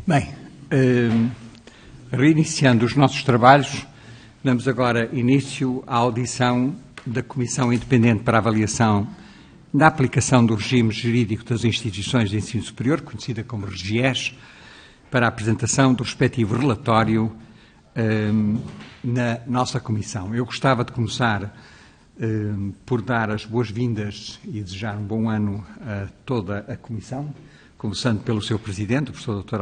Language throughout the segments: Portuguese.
Bem, reiniciando os nossos trabalhos, damos agora início à audição da Comissão Independente para a Avaliação da Aplicação do Regime Jurídico das Instituições de Ensino Superior, conhecida como REGIES, para a apresentação do respectivo relatório na nossa Comissão. Eu gostava de começar por dar as boas-vindas e desejar um bom ano a toda a Comissão, começando pelo seu Presidente, o professor Dr.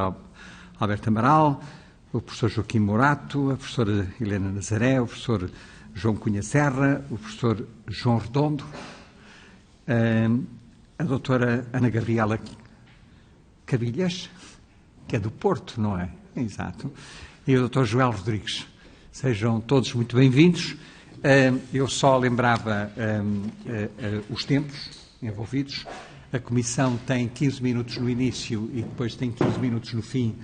Alberto Amaral, o professor Joaquim Morato, a professora Helena Nazaré, o professor João Cunha Serra, o professor João Redondo, a doutora Ana Gabriela Cabilhas, que é do Porto, não é? Exato. E o Dr. Joel Rodrigues. Sejam todos muito bem-vindos. Eu só lembrava os tempos envolvidos. A Comissão tem 15 minutos no início e depois tem 15 minutos no fim.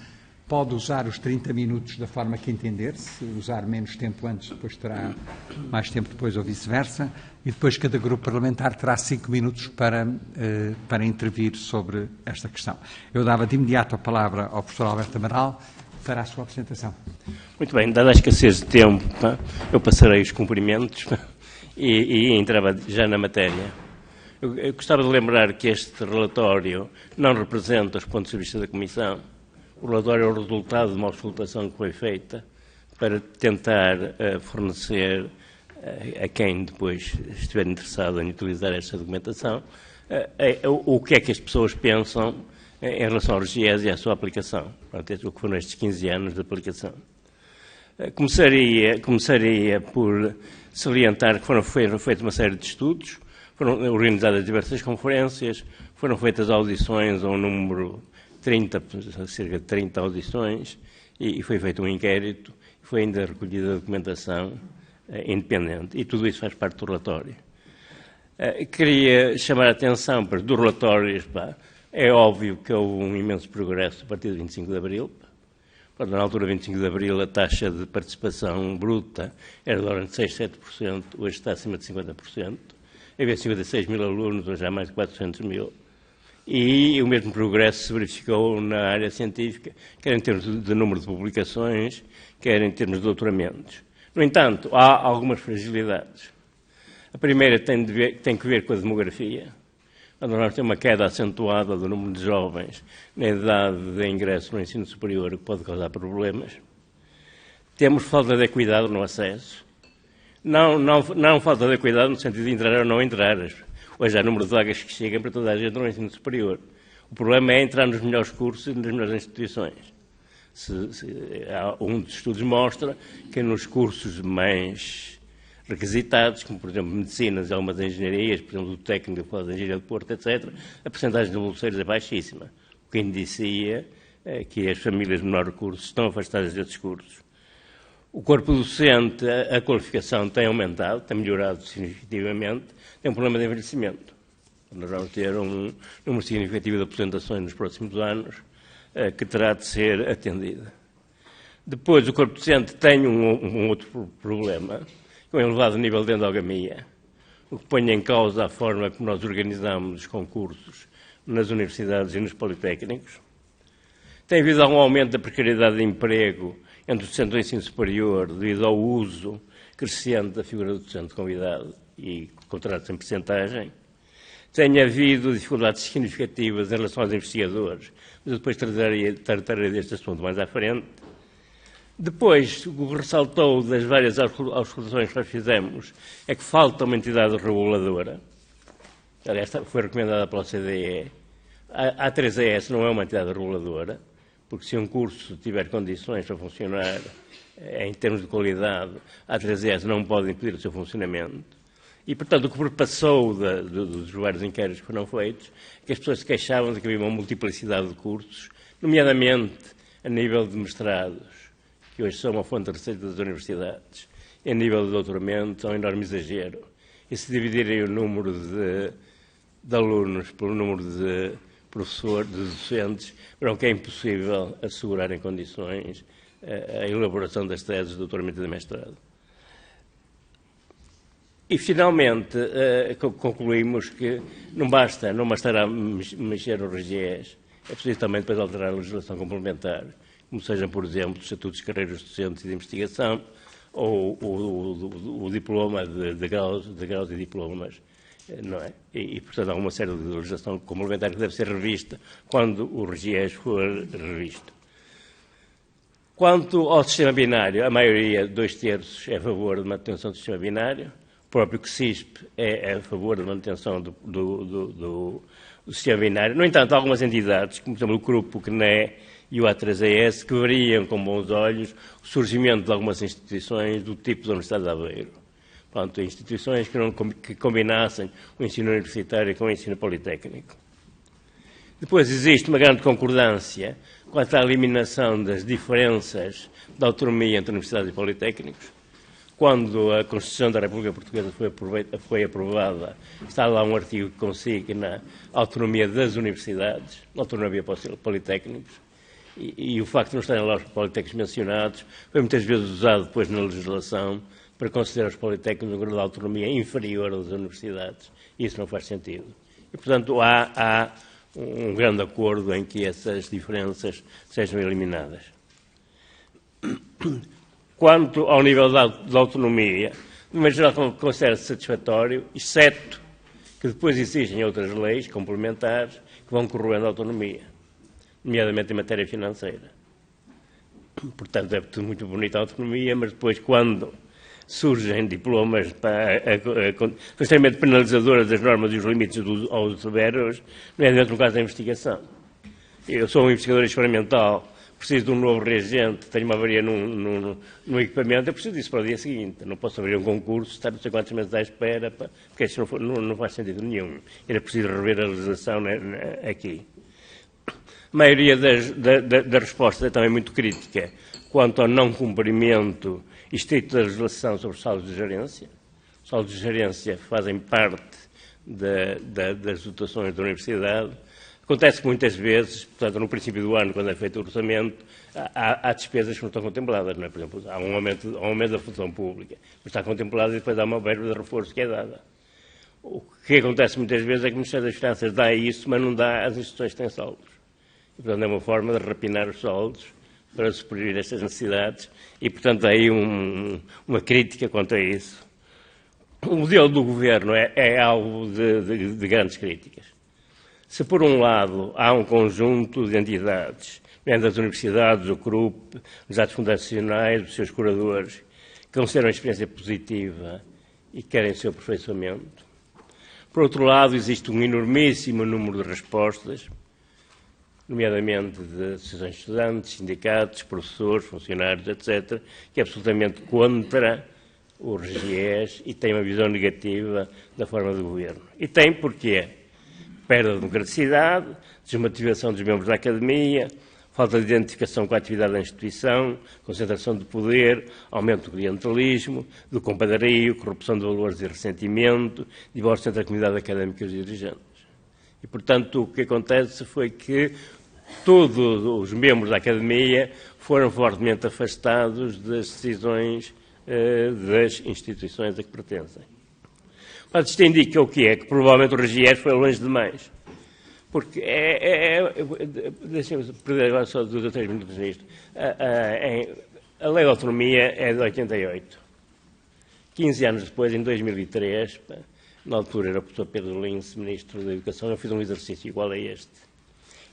Pode usar os 30 minutos da forma que entender. Se usar menos tempo antes, depois terá mais tempo depois ou vice-versa. E depois cada grupo parlamentar terá 5 minutos para intervir sobre esta questão. Eu dava de imediato a palavra ao professor Alberto Amaral para a sua apresentação. Muito bem, dada a escassez de tempo, eu passarei os cumprimentos e entrava já na matéria. Eu gostava de lembrar que este relatório não representa os pontos de vista da Comissão. O relatório é o resultado de uma auscultação que foi feita para tentar fornecer a quem depois estiver interessado em utilizar esta documentação o que é que as pessoas pensam em relação ao REGIES e à sua aplicação. Portanto, o que foram estes 15 anos de aplicação. Começaria por salientar que foram feitos uma série de estudos, foram organizadas diversas conferências, foram feitas audições a um número cerca de 30 audições, e foi feito um inquérito, foi ainda recolhida a documentação independente, e tudo isso faz parte do relatório. Queria chamar a atenção para do relatório, é óbvio que houve um imenso progresso a partir de 25 de Abril. Na altura de 25 de Abril, a taxa de participação bruta era de ordem de 6, 7%, hoje está acima de 50%. Havia 56 mil alunos, hoje há mais de 400 mil. E o mesmo progresso se verificou na área científica, quer em termos de número de publicações, quer em termos de doutoramentos. No entanto, há algumas fragilidades. A primeira tem que ver com a demografia. Quando nós temos uma queda acentuada do número de jovens na idade de ingresso no ensino superior, que pode causar problemas. Temos falta de equidade no acesso. Não falta de equidade no sentido de entrar ou não entrar. Hoje há número de vagas que chegam para toda a gente no ensino superior. O problema é entrar nos melhores cursos e nas melhores instituições. Um dos estudos mostra que nos cursos mais requisitados, como por exemplo medicinas e algumas engenharias, por exemplo do técnico da engenharia de Porto, etc., a percentagem de bolseiros é baixíssima, o que indicia que as famílias de menor recursos estão afastadas desses cursos. O corpo docente, a qualificação tem aumentado, tem melhorado significativamente, tem um problema de envelhecimento. Nós vamos ter um número significativo de aposentações nos próximos anos, que terá de ser atendido. Depois, o corpo docente tem um outro problema, com um elevado nível de endogamia, o que põe em causa a forma como nós organizamos os concursos nas universidades e nos politécnicos. Tem havido algum aumento da precariedade de emprego entre os docentes do ensino superior devido ao uso crescente da figura do docente convidado e contratos em percentagem. Tem havido dificuldades significativas em relação aos investigadores, mas eu depois tratarei deste assunto mais à frente. Depois, o que ressaltou das várias auscultações que nós fizemos é que falta uma entidade reguladora. Aliás, foi recomendada pela OCDE. A A3ES não é uma entidade reguladora, porque se um curso tiver condições para funcionar em termos de qualidade, a A3ES não pode impedir o seu funcionamento. E, portanto, o que passou dos vários inquéritos que foram feitos é que as pessoas se queixavam de que havia uma multiplicidade de cursos, nomeadamente a nível de mestrados, que hoje são uma fonte de receita das universidades, e a nível de doutoramento, é um enorme exagero. E se dividirem o número de alunos pelo número de professores, de docentes, verão que é impossível assegurar em condições a elaboração das teses de doutoramento e de mestrado. E, finalmente, concluímos que não bastará mexer no REGIES, é preciso também depois alterar a legislação complementar, como sejam, por exemplo, os estatutos de carreiras docentes e de investigação, ou o diploma de graus e diplomas, não é? Portanto, há uma série de legislação complementar que deve ser revista quando o RGES for revisto. Quanto ao sistema binário, a maioria, 2/3, é a favor da manutenção do sistema binário. O próprio CSISP é a favor da manutenção do sistema binário. No entanto, há algumas entidades, como por exemplo o grupo, o CNE e o A3ES, que veriam com bons olhos o surgimento de algumas instituições do tipo da Universidade de Aveiro. Portanto, instituições que combinassem o ensino universitário com o ensino politécnico. Depois existe uma grande concordância quanto à eliminação das diferenças de autonomia entre universidades e politécnicos. Quando a Constituição da República Portuguesa foi aprovada, está lá um artigo que consigna a autonomia das universidades, a autonomia para os politécnicos, e o facto de não estarem lá os politécnicos mencionados foi muitas vezes usado depois na legislação para considerar os politécnicos um grau de autonomia inferior às universidades. E isso não faz sentido. E, portanto, há um grande acordo em que essas diferenças sejam eliminadas. Quanto ao nível da autonomia, de uma geral considera-se satisfatório, exceto que depois existem outras leis complementares que vão corroendo a autonomia, nomeadamente em matéria financeira. Portanto, é tudo muito bonito a autonomia, mas depois, quando surgem diplomas extremamente penalizadoras das normas e os limites aos severos, nomeadamente no caso da investigação. Eu sou um investigador experimental, preciso de um novo reagente, tenho uma avaria no equipamento, eu preciso disso para o dia seguinte. Não posso abrir um concurso, estar não sei quantos meses à espera, porque isso não faz sentido nenhum. Era preciso rever a legislação aqui. A maioria das respostas é também muito crítica quanto ao não cumprimento estrito da legislação sobre os salários de gerência. Os salários de gerência fazem parte das dotações da universidade. Acontece que muitas vezes, portanto, no princípio do ano, quando é feito o orçamento, há despesas que não estão contempladas. Não é? Por exemplo, há um aumento da função pública, mas está contemplada e depois há uma verba de reforço que é dada. O que acontece muitas vezes é que o Ministério das Finanças dá isso, mas não dá às instituições que têm saldos. E, portanto, é uma forma de rapinar os saldos para suprir estas necessidades e, portanto, há aí uma crítica quanto a isso. O modelo do governo é alvo de grandes críticas. Se, por um lado, há um conjunto de entidades, das universidades, o CRUP, os atos fundacionais, os seus curadores, que consideram a experiência positiva e querem o seu aperfeiçoamento. Por outro lado, existe um enormíssimo número de respostas, nomeadamente de associações de estudantes, sindicatos, professores, funcionários, etc., que é absolutamente contra o RGES e tem uma visão negativa da forma de governo. E tem porquê? Perda de democraticidade, desmotivação dos membros da academia, falta de identificação com a atividade da instituição, concentração de poder, aumento do clientelismo, do compadrio, corrupção de valores e ressentimento, divórcio entre a comunidade académica e os dirigentes. E, portanto, o que acontece foi que todos os membros da academia foram fortemente afastados das decisões das instituições a que pertencem. Mas isto indica o que é? Que provavelmente o RGES foi longe demais. Porque deixem-me perder agora só 2 ou 3 minutos nisto. A lei de autonomia é de 88. 15 anos depois, em 2003, na altura era o professor Pedro Lins, Ministro da Educação, eu fiz um exercício igual a este.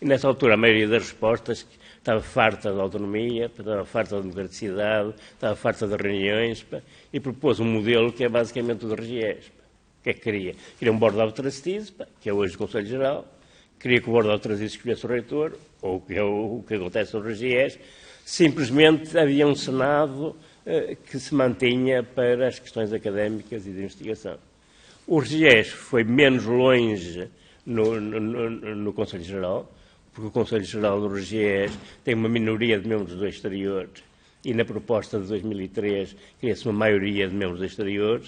E nessa altura a maioria das respostas estava farta da autonomia, estava farta da democraticidade, estava farta das reuniões, e propôs um modelo que é basicamente o do RGES. O que é que queria? Queria um Board of Trustees, que é hoje o Conselho Geral, queria que o Board of Trustees escolhesse o reitor, ou que é o que acontece no RGES. Simplesmente havia um Senado que se mantinha para as questões académicas e de investigação. O RGES foi menos longe no Conselho Geral, porque o Conselho Geral do RGES tem uma minoria de membros do exterior e na proposta de 2003 cria-se uma maioria de membros do exterior,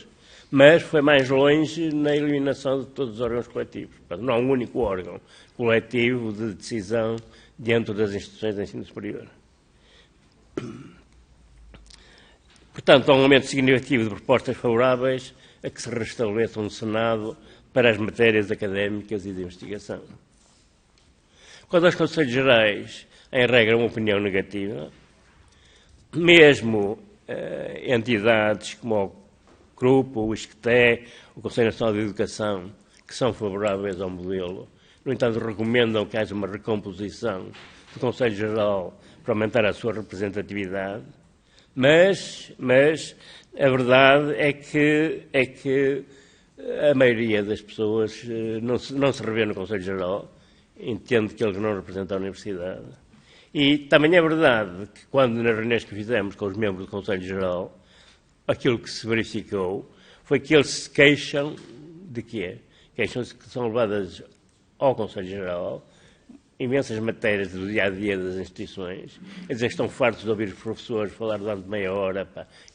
mas foi mais longe na eliminação de todos os órgãos coletivos. Portanto, não há um único órgão coletivo de decisão dentro das instituições de ensino superior. Portanto, há um aumento significativo de propostas favoráveis a que se restabeleça um Senado para as matérias académicas e de investigação. Quando aos Conselhos Gerais, em regra, uma opinião negativa, mesmo entidades como o Grupo, o ISCTE, o Conselho Nacional de Educação, que são favoráveis ao modelo, no entanto, recomendam que haja uma recomposição do Conselho Geral para aumentar a sua representatividade, mas a verdade é que a maioria das pessoas não se revê no Conselho Geral, entende que eles não representam a Universidade. E também é verdade que, quando nas reuniões que fizemos com os membros do Conselho Geral, aquilo que se verificou foi que eles se queixam de quê? Queixam-se que são levadas ao Conselho Geral imensas matérias do dia-a-dia das instituições, quer dizer, estão fartos de ouvir os professores falar durante meia hora,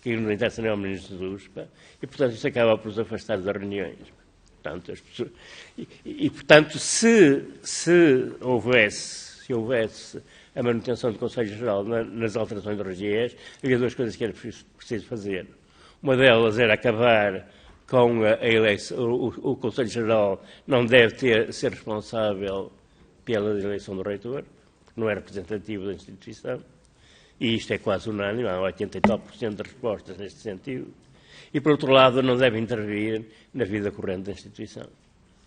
que não interessa nem ao Ministro Jesus, e, portanto, isso acaba por os afastar das reuniões. Portanto, as pessoas, portanto, se houvesse a manutenção do Conselho Geral nas alterações de regiões, havia duas coisas que era preciso fazer. Uma delas era acabar com a eleição. O Conselho Geral não deve ser responsável pela eleição do reitor, não é representativo da instituição, e isto é quase unânime, há 80 e tal % de respostas neste sentido. E, por outro lado, não deve intervir na vida corrente da instituição.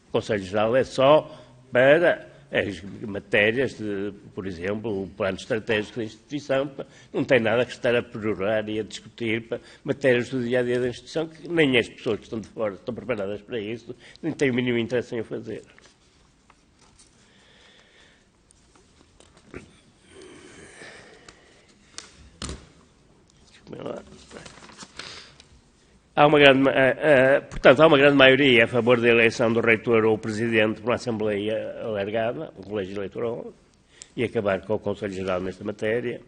O Conselho Geral é só para as matérias de, por exemplo, o plano estratégico da instituição, não tem nada que estar a perorar e a discutir matérias do dia-a-dia da instituição, que nem as pessoas que estão de fora estão preparadas para isso, nem têm o mínimo interesse em o fazer. Portanto, há uma grande maioria a favor da eleição do reitor ou presidente por uma Assembleia alargada, um colégio eleitoral, e acabar com o Conselho Geral nesta matéria.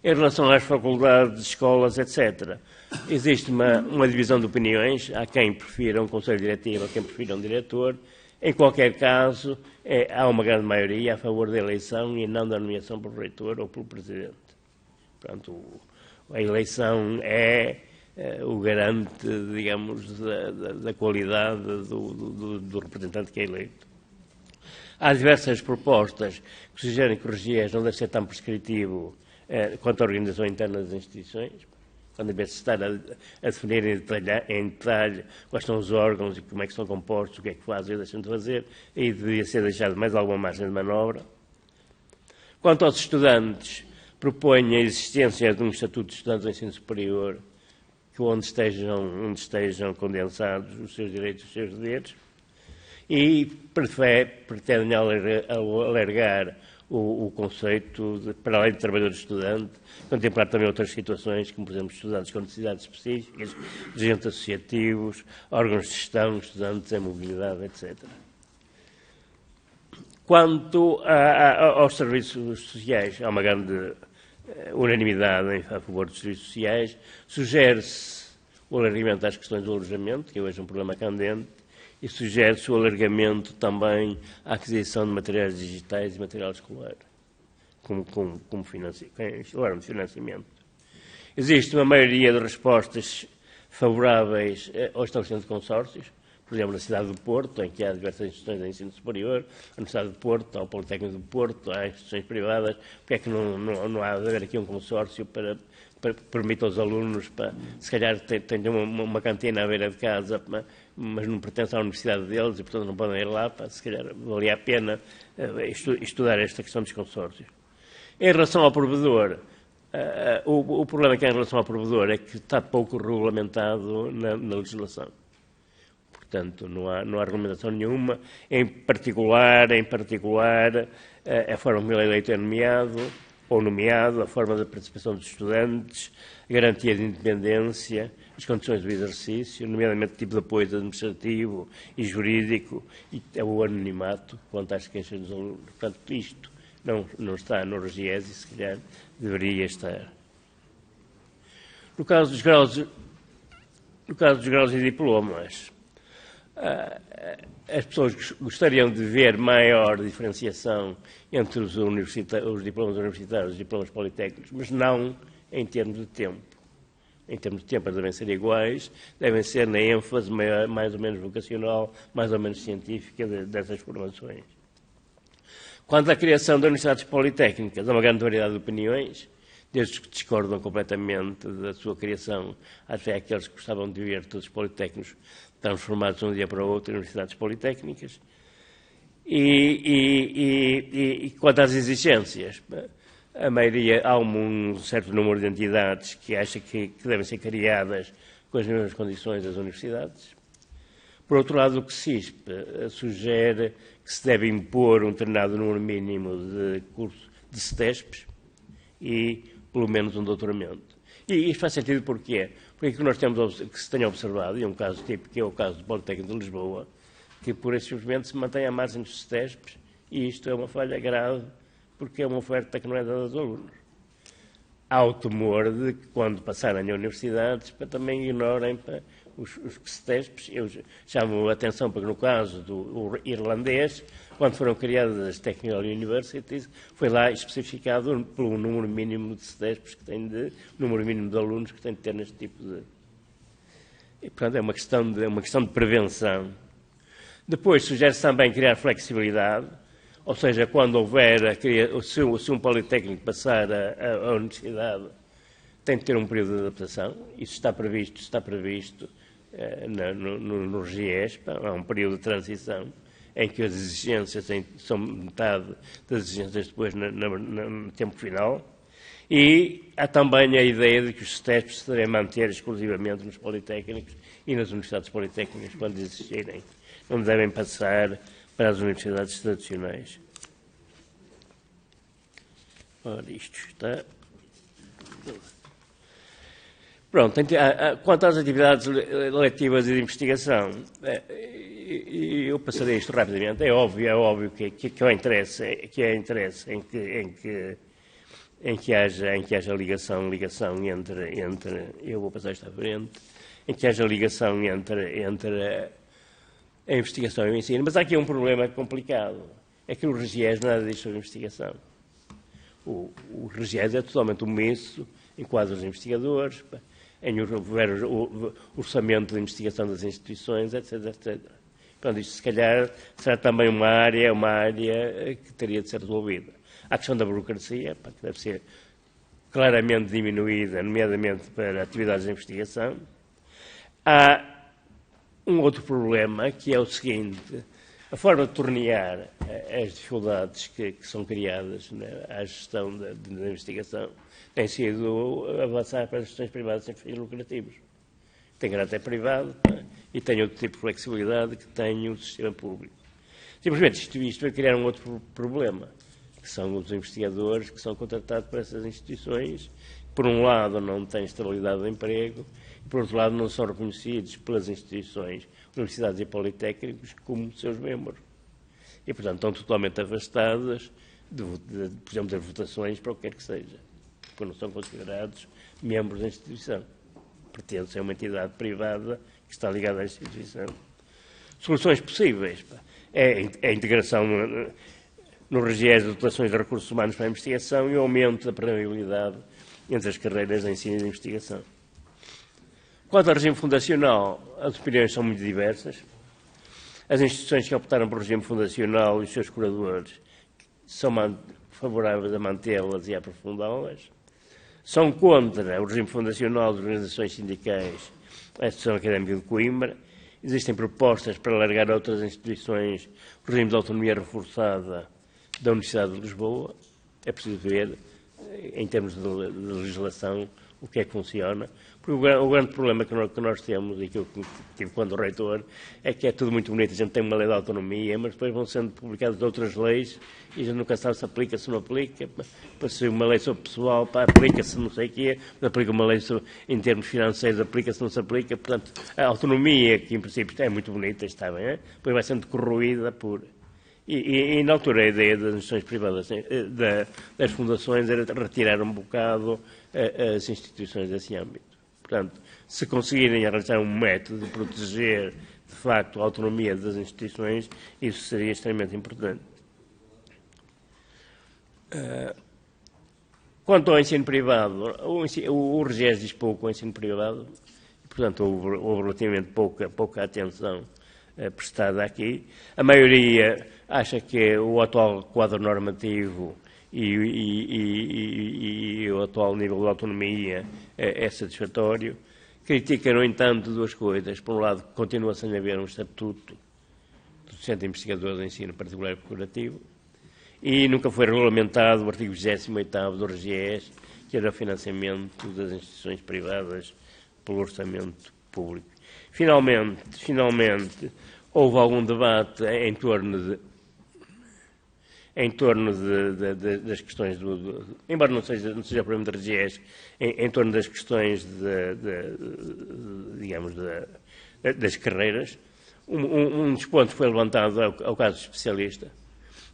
Em relação às faculdades, escolas, etc., existe uma divisão de opiniões. Há quem prefira um Conselho Diretivo, há quem prefira um diretor. Em qualquer caso, há uma grande maioria a favor da eleição e não da nomeação pelo reitor ou pelo presidente. Portanto, a eleição é o garante, digamos, da qualidade do representante que é eleito. Há diversas propostas que sugerem que o RGES não deve ser tão prescritivo quanto à organização interna das instituições, quando em vez de estar a definir em detalhe quais são os órgãos e como é que são compostos, o que é que fazem e deixam de fazer, aí deveria ser deixado mais alguma margem de manobra. Quanto aos estudantes, propõe a existência de um estatuto de estudantes do ensino superior, onde estejam condensados os seus direitos e os seus deveres, e pretendem alargar o conceito, para além de trabalhador estudante, contemplar também outras situações, como, por exemplo, estudantes com necessidades específicas, agentes associativos, órgãos de gestão, estudantes em mobilidade, etc. Quanto aos serviços sociais, há uma grande unanimidade a favor dos serviços sociais. Sugere-se o alargamento às questões do alojamento, que é hoje um problema candente, e sugere-se o alargamento também à aquisição de materiais digitais e material escolar, como forma de financiamento. Existe uma maioria de respostas favoráveis ao estabelecimento de consórcios, por exemplo, na cidade do Porto, em que há diversas instituições de ensino superior, a Universidade do Porto, ao Politécnico do Porto, há instituições privadas, porque é que não há de haver aqui um consórcio para permitir aos alunos, se calhar tenham uma cantina à beira de casa, mas não pertence à universidade deles e, portanto, não podem ir lá, se calhar valia a pena estudar esta questão dos consórcios. Em relação ao provedor, o problema que há em relação ao provedor é que está pouco regulamentado na legislação. Portanto, não há regulamentação nenhuma. Em particular, a forma como ele é eleito é nomeado, a forma da participação dos estudantes, a garantia de independência, as condições do exercício, nomeadamente o tipo de apoio administrativo e jurídico, e o anonimato quanto às queixas dos alunos. Portanto, isto não está no RGES e, se calhar, deveria estar. No caso dos graus e diplomas, as pessoas gostariam de ver maior diferenciação entre os diplomas universitários e os diplomas politécnicos, mas não em termos de tempo. Em termos de tempo, eles devem ser iguais, devem ser na ênfase mais ou menos vocacional, mais ou menos científica dessas formações. Quanto à criação de universidades politécnicas, há uma grande variedade de opiniões, desde os que discordam completamente da sua criação, até aqueles que gostavam de ver todos os politécnicos transformados de um dia para o outro em universidades politécnicas. E quanto às exigências, a maioria, há um certo número de entidades que acha que devem ser criadas com as mesmas condições das universidades. Por outro lado, o CSISP sugere que se deve impor um determinado número mínimo de cursos de CETESPs e pelo menos um doutoramento. E isto faz sentido porquê? Porque que nós temos que se tenha observado, e um caso típico, que é o caso do Politécnico de Lisboa, que por esse simplesmente se mantém à margem dos CETESPs, e isto é uma falha grave, porque é uma oferta que não é dada aos alunos. Há o temor de que, quando passarem a universidades, também ignorem os CETESPs. Eu chamo a atenção para que, no caso do irlandês, quando foram criadas as Technical Universities, foi lá especificado pelo número mínimo de CETESPs que tem número mínimo de alunos que tem de ter neste tipo de... E, portanto, é uma questão de prevenção. Depois, sugere-se também criar flexibilidade, ou seja, quando houver, se um politécnico passar à universidade, tem de ter um período de adaptação. Isso está previsto no RGESP, há um período de transição em que as exigências são metade das exigências depois no tempo final. E há também a ideia de que os CETESPs se devem manter exclusivamente nos politécnicos e nas universidades politécnicas quando existirem. Não devem passar para as universidades tradicionais. Ora, isto está... Pronto, quanto às atividades letivas e de investigação, eu passarei isto rapidamente. É óbvio que há interesse em que haja ligação entre... Eu vou passar isto à frente. Em que haja ligação entre a investigação e o ensino. Mas há aqui um problema complicado. É que o RGES nada diz sobre investigação. O RGES é totalmente omisso em quadros de investigadores, em o orçamento de investigação das instituições, etc, etc. Portanto, isto se calhar será também uma área que teria de ser resolvida. Há a questão da burocracia, que deve ser claramente diminuída, nomeadamente para atividades de investigação. Há um outro problema, que é o seguinte: a forma de tornear as dificuldades que são criadas à gestão da investigação tem sido avançar para as gestões privadas sem fins lucrativos. Tem caráter privado e tem outro tipo de flexibilidade que tem o sistema público. Simplesmente isto vai criar um outro problema, que são os investigadores que são contratados por essas instituições, que, por um lado, não têm estabilidade de emprego, e, por outro lado, não são reconhecidos pelas instituições, universidades e politécnicos, como seus membros. E, portanto, estão totalmente afastados, por exemplo, das votações para o que quer que seja, porque não são considerados membros da instituição. Pertencem a uma entidade privada que está ligada à instituição. Soluções possíveis é a integração no RGES de dotações de recursos humanos para a investigação e o aumento da permeabilidade entre as carreiras de ensino e de investigação. Quanto ao regime fundacional, as opiniões são muito diversas. As instituições que optaram por regime fundacional e os seus curadores são favoráveis a mantê-las e a aprofundá-las. São contra o regime fundacional das organizações sindicais, a Associação Académica de Coimbra. Existem propostas para alargar a outras instituições o regime de autonomia reforçada da Universidade de Lisboa. É preciso ver, em termos de legislação, o que é que funciona. Porque o grande problema que nós temos, e que eu tive quando reitor, é que é tudo muito bonito. A gente tem uma lei de autonomia, mas depois vão sendo publicadas outras leis e a gente nunca sabe se aplica, se não aplica. Se uma lei sobre pessoal, aplica-se não sei o quê, aplica uma lei em termos financeiros, aplica-se, não se aplica. Portanto, a autonomia, que em princípio é muito bonita, está bem, depois vai sendo corroída por... E na altura a ideia das instituições privadas, das fundações, era retirar um bocado as instituições desse âmbito. Portanto, se conseguirem arranjar um método de proteger, de facto, a autonomia das instituições, isso seria extremamente importante. Quanto ao ensino privado, o RGES diz pouco ao ensino privado, e, portanto, houve relativamente pouca atenção prestada aqui. A maioria acha que o atual quadro normativo e o atual nível de autonomia é satisfatório. Critica, no entanto, duas coisas. Por um lado, continua sem haver um estatuto do docente investigador de ensino particular e procurativo, e nunca foi regulamentado o artigo 28º do RGES, que era o financiamento das instituições privadas pelo orçamento público. Finalmente, houve algum debate em torno das questões embora não seja o problema da RGES, em torno das questões digamos, das carreiras. Um dos pontos foi levantado ao caso do especialista.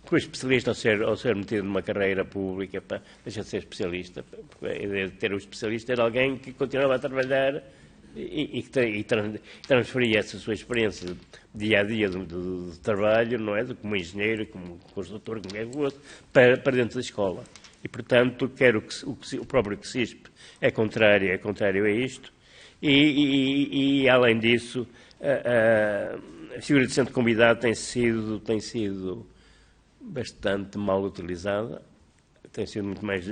Porque o especialista, ao ser metido numa carreira pública, deixa de ser especialista. A ideia de ter um especialista era alguém que continuava a trabalhar e transferia essa sua experiência dia-a-dia do trabalho, não é? Como engenheiro, como construtor, como é que fosse, para dentro da escola. E, portanto, o próprio CSISP é contrário a isto. E além disso, a figura de centro convidado tem sido bastante mal utilizada, tem sido muito mais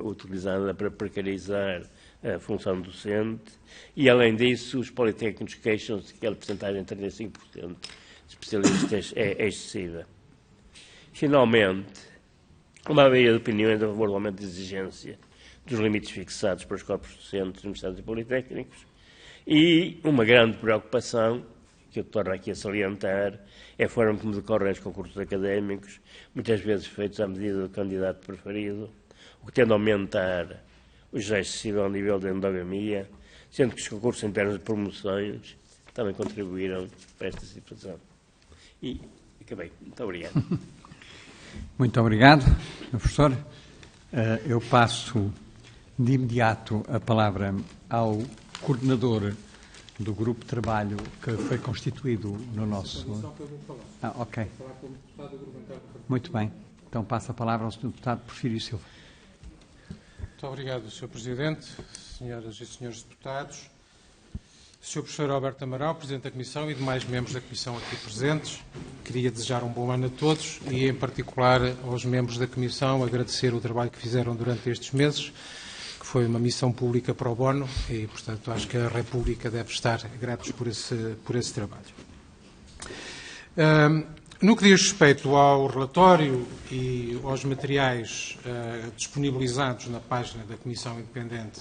utilizada para precarizar a função docente, e além disso os politécnicos queixam-se que aquela porcentagem de 35% de especialistas é excessiva. Finalmente, uma maioria de opiniões a favor do aumento de exigência dos limites fixados para os corpos docentes, universidades e politécnicos, e uma grande preocupação, que eu torno aqui a salientar, é a forma como decorrem os concursos académicos, muitas vezes feitos à medida do candidato preferido, o que tende a aumentar o já excessivo nível de endogamia, sendo que os concursos internos de promoções também contribuíram para esta situação. E acabei. Muito obrigado. Muito obrigado, professor. Eu passo de imediato a palavra ao coordenador do grupo de trabalho que foi constituído no nosso... ok. Muito bem. Então passo a palavra ao Sr. Deputado Porfírio Silva. Muito obrigado, Sr. Presidente, senhoras e senhores deputados, Sr. Professor Alberto Amaral, Presidente da Comissão e demais membros da Comissão aqui presentes. Queria desejar um bom ano a todos e, em particular, aos membros da Comissão, agradecer o trabalho que fizeram durante estes meses, que foi uma missão pública pro bono e, portanto, acho que a República deve estar gratos por esse trabalho. No que diz respeito ao relatório e aos materiais disponibilizados na página da Comissão Independente,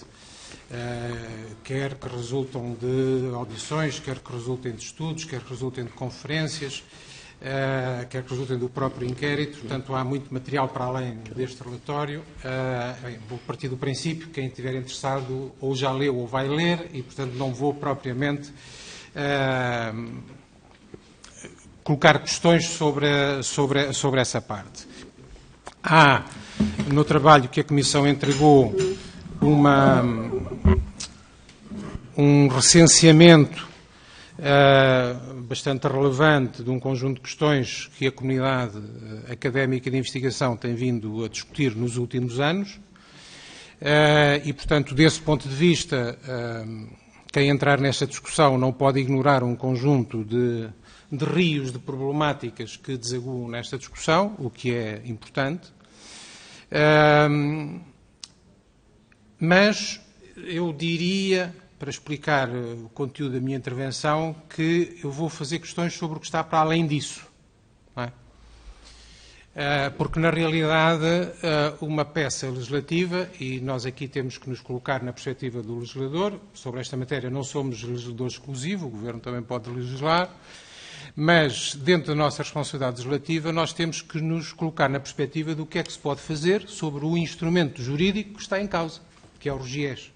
quer que resultam de audições, quer que resultem de estudos, quer que resultem de conferências, quer que resultem do próprio inquérito, portanto há muito material para além deste relatório. Vou partir do princípio que quem estiver interessado ou já leu ou vai ler e, portanto, não vou propriamente colocar questões sobre essa parte. Há, no trabalho que a Comissão entregou, um recenseamento bastante relevante de um conjunto de questões que a comunidade académica de investigação tem vindo a discutir nos últimos anos e, portanto, desse ponto de vista, quem entrar nesta discussão não pode ignorar um conjunto de rios de problemáticas que desaguam nesta discussão, o que é importante. Mas eu diria, para explicar o conteúdo da minha intervenção, que eu vou fazer questões sobre o que está para além disso. Não é? Porque, na realidade, uma peça legislativa, e nós aqui temos que nos colocar na perspectiva do legislador, sobre esta matéria não somos legislador exclusivo, o Governo também pode legislar, mas, dentro da nossa responsabilidade legislativa, nós temos que nos colocar na perspectiva do que é que se pode fazer sobre o instrumento jurídico que está em causa, que é o RGES.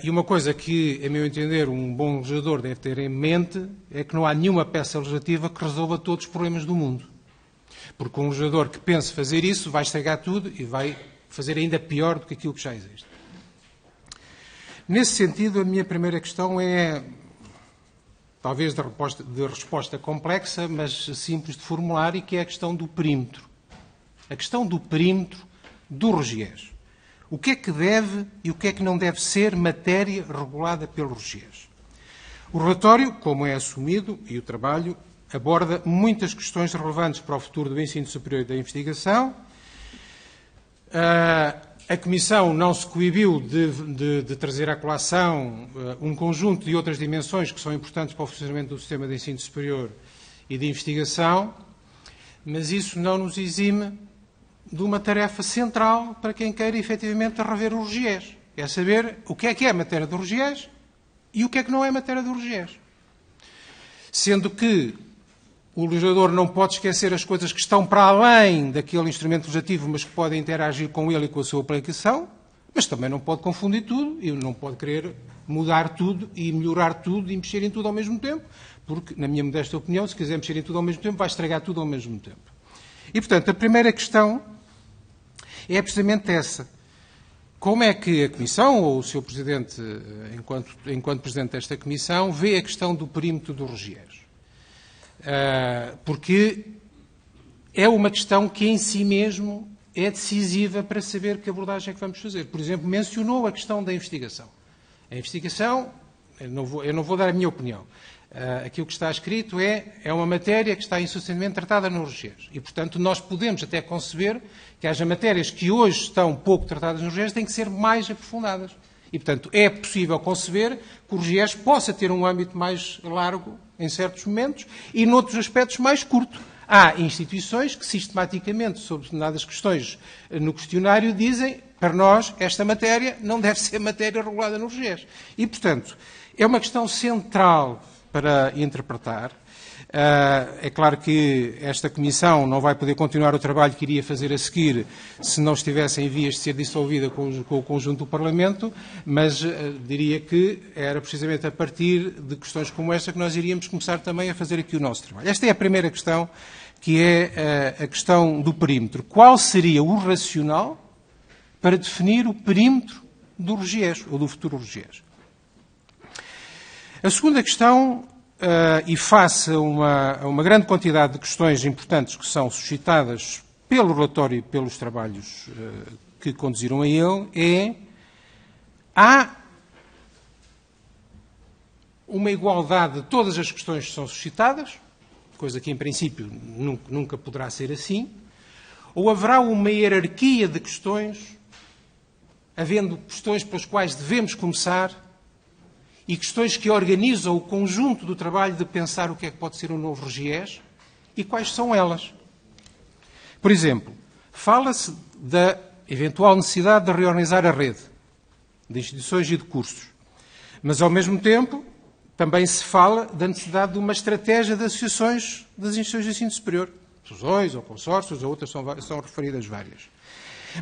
E uma coisa que, a meu entender, um bom legislador deve ter em mente é que não há nenhuma peça legislativa que resolva todos os problemas do mundo. Porque um legislador que pense fazer isso vai estragar tudo e vai fazer ainda pior do que aquilo que já existe. Nesse sentido, a minha primeira questão é, talvez de resposta complexa, mas simples de formular, e que é a questão do perímetro. A questão do perímetro do RGES. O que é que deve e o que é que não deve ser matéria regulada pelo RGES? O relatório, como é assumido, e o trabalho, aborda muitas questões relevantes para o futuro do ensino superior e da investigação. A Comissão não se coibiu de trazer à colação um conjunto de outras dimensões que são importantes para o funcionamento do sistema de ensino superior e de investigação, mas isso não nos exime de uma tarefa central para quem queira efetivamente rever o RGES. É saber o que é matéria do RGES e o que é que não é matéria do RGES. Sendo que o legislador não pode esquecer as coisas que estão para além daquele instrumento legislativo, mas que podem interagir com ele e com a sua aplicação, mas também não pode confundir tudo e não pode querer mudar tudo e melhorar tudo e mexer em tudo ao mesmo tempo, porque, na minha modesta opinião, se quiser mexer em tudo ao mesmo tempo, vai estragar tudo ao mesmo tempo. E, portanto, a primeira questão é precisamente essa. Como é que a Comissão, ou o seu Presidente, enquanto Presidente desta Comissão, vê a questão do perímetro do RGES? Porque é uma questão que em si mesmo é decisiva para saber que abordagem é que vamos fazer. Por exemplo, mencionou a questão da investigação. A investigação, eu não vou dar a minha opinião. Aquilo que está escrito é uma matéria que está insuficientemente tratada no RGES. E, portanto, nós podemos até conceber que haja matérias que hoje estão pouco tratadas no RGES têm que ser mais aprofundadas. E, portanto, é possível conceber que o RGES possa ter um âmbito mais largo em certos momentos e, noutros aspectos, mais curto. Há instituições que, sistematicamente, sobre determinadas questões no questionário, dizem, para nós, esta matéria não deve ser matéria regulada no RGES. E, portanto, é uma questão central para interpretar. É claro que esta Comissão não vai poder continuar o trabalho que iria fazer a seguir se não estivesse em vias de ser dissolvida com o conjunto do Parlamento, mas diria que era precisamente a partir de questões como esta que nós iríamos começar também a fazer aqui o nosso trabalho. Esta é a primeira questão, que é a questão do perímetro. Qual seria o racional para definir o perímetro do RGES, ou do futuro RGES? A segunda questão, e face a uma grande quantidade de questões importantes que são suscitadas pelo relatório e pelos trabalhos que conduziram a ele, há uma igualdade de todas as questões que são suscitadas, coisa que em princípio nunca poderá ser assim, ou haverá uma hierarquia de questões, havendo questões pelas quais devemos começar e questões que organizam o conjunto do trabalho de pensar o que é que pode ser um novo RGES e quais são elas. Por exemplo, fala-se da eventual necessidade de reorganizar a rede de instituições e de cursos, mas ao mesmo tempo também se fala da necessidade de uma estratégia de associações das instituições de ensino superior, fusões ou consórcios, ou outras são referidas várias.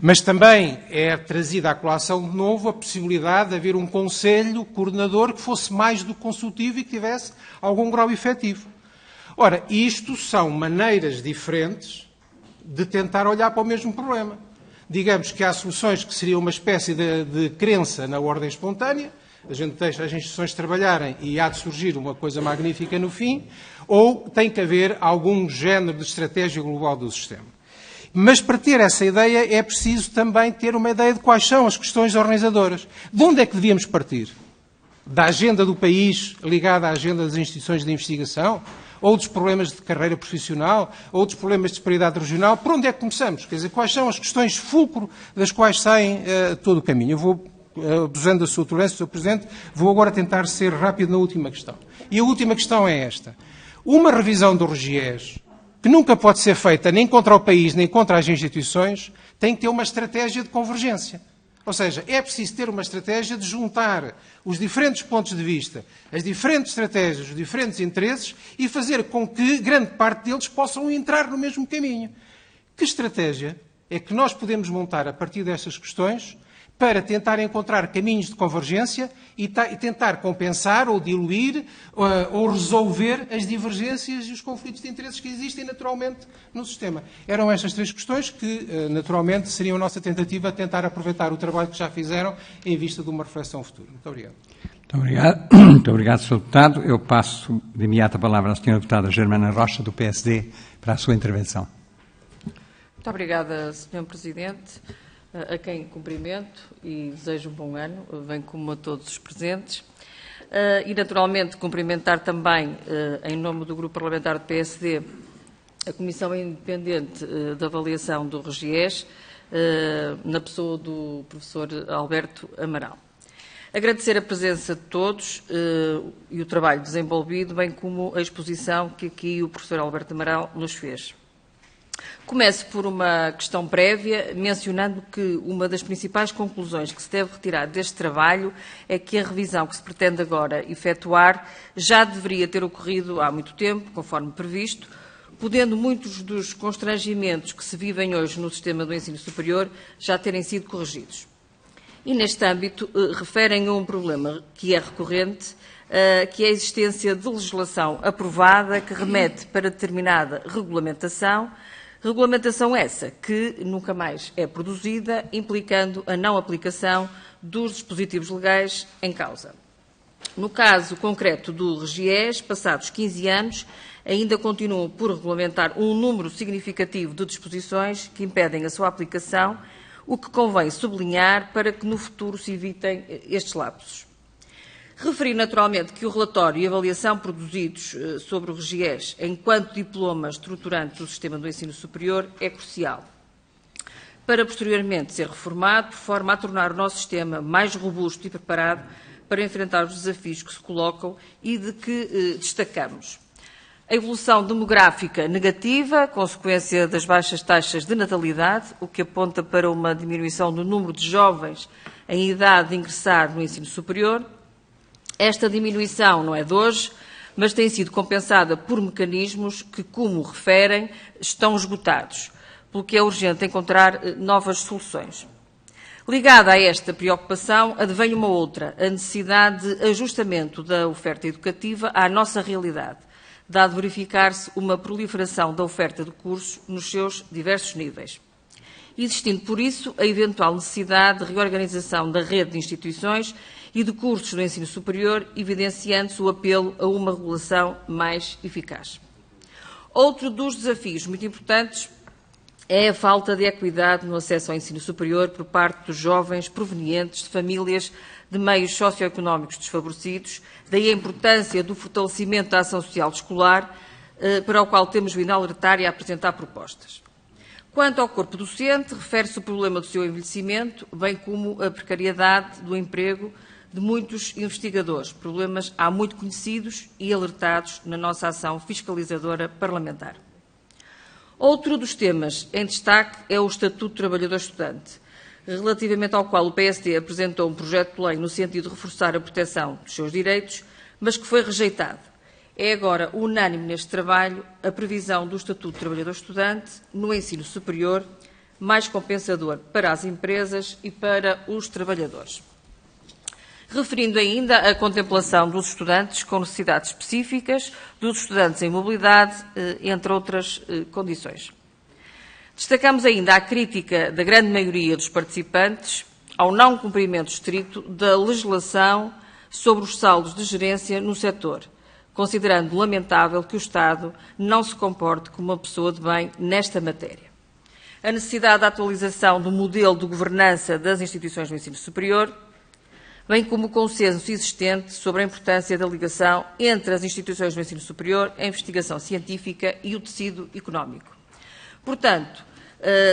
Mas também é trazida à colação de novo a possibilidade de haver um conselho coordenador que fosse mais do que consultivo e que tivesse algum grau efetivo. Ora, isto são maneiras diferentes de tentar olhar para o mesmo problema. Digamos que há soluções que seriam uma espécie de crença na ordem espontânea, a gente deixa as instituições trabalharem e há de surgir uma coisa magnífica no fim, ou tem que haver algum género de estratégia global do sistema. Mas para ter essa ideia é preciso também ter uma ideia de quais são as questões organizadoras. De onde é que devíamos partir? Da agenda do país ligada à agenda das instituições de investigação? Ou dos problemas de carreira profissional? Ou dos problemas de disparidade regional? Por onde é que começamos? Quer dizer, quais são as questões fulcro das quais saem todo o caminho? Eu vou, abusando da sua tolerância, Sr. Presidente, vou agora tentar ser rápido na última questão. E a última questão é esta. Uma revisão do RGES, que nunca pode ser feita nem contra o país, nem contra as instituições, tem que ter uma estratégia de convergência. Ou seja, é preciso ter uma estratégia de juntar os diferentes pontos de vista, as diferentes estratégias, os diferentes interesses e fazer com que grande parte deles possam entrar no mesmo caminho. Que estratégia é que nós podemos montar a partir destas questões para tentar encontrar caminhos de convergência e tentar compensar ou diluir ou resolver as divergências e os conflitos de interesses que existem naturalmente no sistema. Eram estas três questões que, naturalmente, seriam a nossa tentativa de tentar aproveitar o trabalho que já fizeram em vista de uma reflexão futura. Muito obrigado. Muito obrigado. Muito obrigado, Sr. Deputado. Eu passo de imediato a palavra à Sra. Deputada Germana Rocha, do PSD, para a sua intervenção. Muito obrigada, Sr. Presidente, a quem cumprimento e desejo um bom ano, bem como a todos os presentes. e, naturalmente, cumprimentar também, em nome do Grupo Parlamentar do PSD, a Comissão Independente de Avaliação do RGES, na pessoa do professor Alberto Amaral. Agradecer a presença de todos e o trabalho desenvolvido, bem como a exposição que aqui o professor Alberto Amaral nos fez. Começo por uma questão prévia, mencionando que uma das principais conclusões que se deve retirar deste trabalho é que a revisão que se pretende agora efetuar já deveria ter ocorrido há muito tempo, conforme previsto, podendo muitos dos constrangimentos que se vivem hoje no sistema do ensino superior já terem sido corrigidos. E, neste âmbito, referem a um problema que é recorrente, que é a existência de legislação aprovada que remete para determinada regulamentação essa que nunca mais é produzida, implicando a não aplicação dos dispositivos legais em causa. No caso concreto do RGES, passados 15 anos, ainda continuam por regulamentar um número significativo de disposições que impedem a sua aplicação, o que convém sublinhar para que no futuro se evitem estes lapsos. Referi naturalmente que o relatório e a avaliação produzidos sobre o RGES enquanto diploma estruturante do sistema do ensino superior é crucial, para posteriormente ser reformado, por forma a tornar o nosso sistema mais robusto e preparado para enfrentar os desafios que se colocam e de que destacamos. A evolução demográfica negativa, consequência das baixas taxas de natalidade, o que aponta para uma diminuição do número de jovens em idade de ingressar no ensino superior. Esta diminuição não é de hoje, mas tem sido compensada por mecanismos que, como referem, estão esgotados, pelo que é urgente encontrar novas soluções. Ligada a esta preocupação, advém uma outra, a necessidade de ajustamento da oferta educativa à nossa realidade, dado verificar-se uma proliferação da oferta de cursos nos seus diversos níveis, existindo, por isso, a eventual necessidade de reorganização da rede de instituições e de cursos do ensino superior, evidenciando-se o apelo a uma regulação mais eficaz. Outro dos desafios muito importantes é a falta de equidade no acesso ao ensino superior por parte dos jovens provenientes de famílias de meios socioeconómicos desfavorecidos, daí a importância do fortalecimento da ação social escolar, para o qual temos vindo a alertar e a apresentar propostas. Quanto ao corpo docente, refere-se o problema do seu envelhecimento, bem como a precariedade do emprego de muitos investigadores, problemas há muito conhecidos e alertados na nossa ação fiscalizadora parlamentar. Outro dos temas em destaque é o Estatuto do Trabalhador Estudante, relativamente ao qual o PSD apresentou um projeto de lei no sentido de reforçar a proteção dos seus direitos, mas que foi rejeitado. É agora unânime neste trabalho a previsão do Estatuto do Trabalhador Estudante no ensino superior, mais compensador para as empresas e para os trabalhadores. Referindo ainda a contemplação dos estudantes com necessidades específicas, dos estudantes em mobilidade, entre outras condições. Destacamos ainda a crítica da grande maioria dos participantes ao não cumprimento estrito da legislação sobre os saldos de gerência no setor, considerando lamentável que o Estado não se comporte como uma pessoa de bem nesta matéria. A necessidade da atualização do modelo de governança das instituições do ensino superior, bem como o consenso existente sobre a importância da ligação entre as instituições do ensino superior, a investigação científica e o tecido económico. Portanto,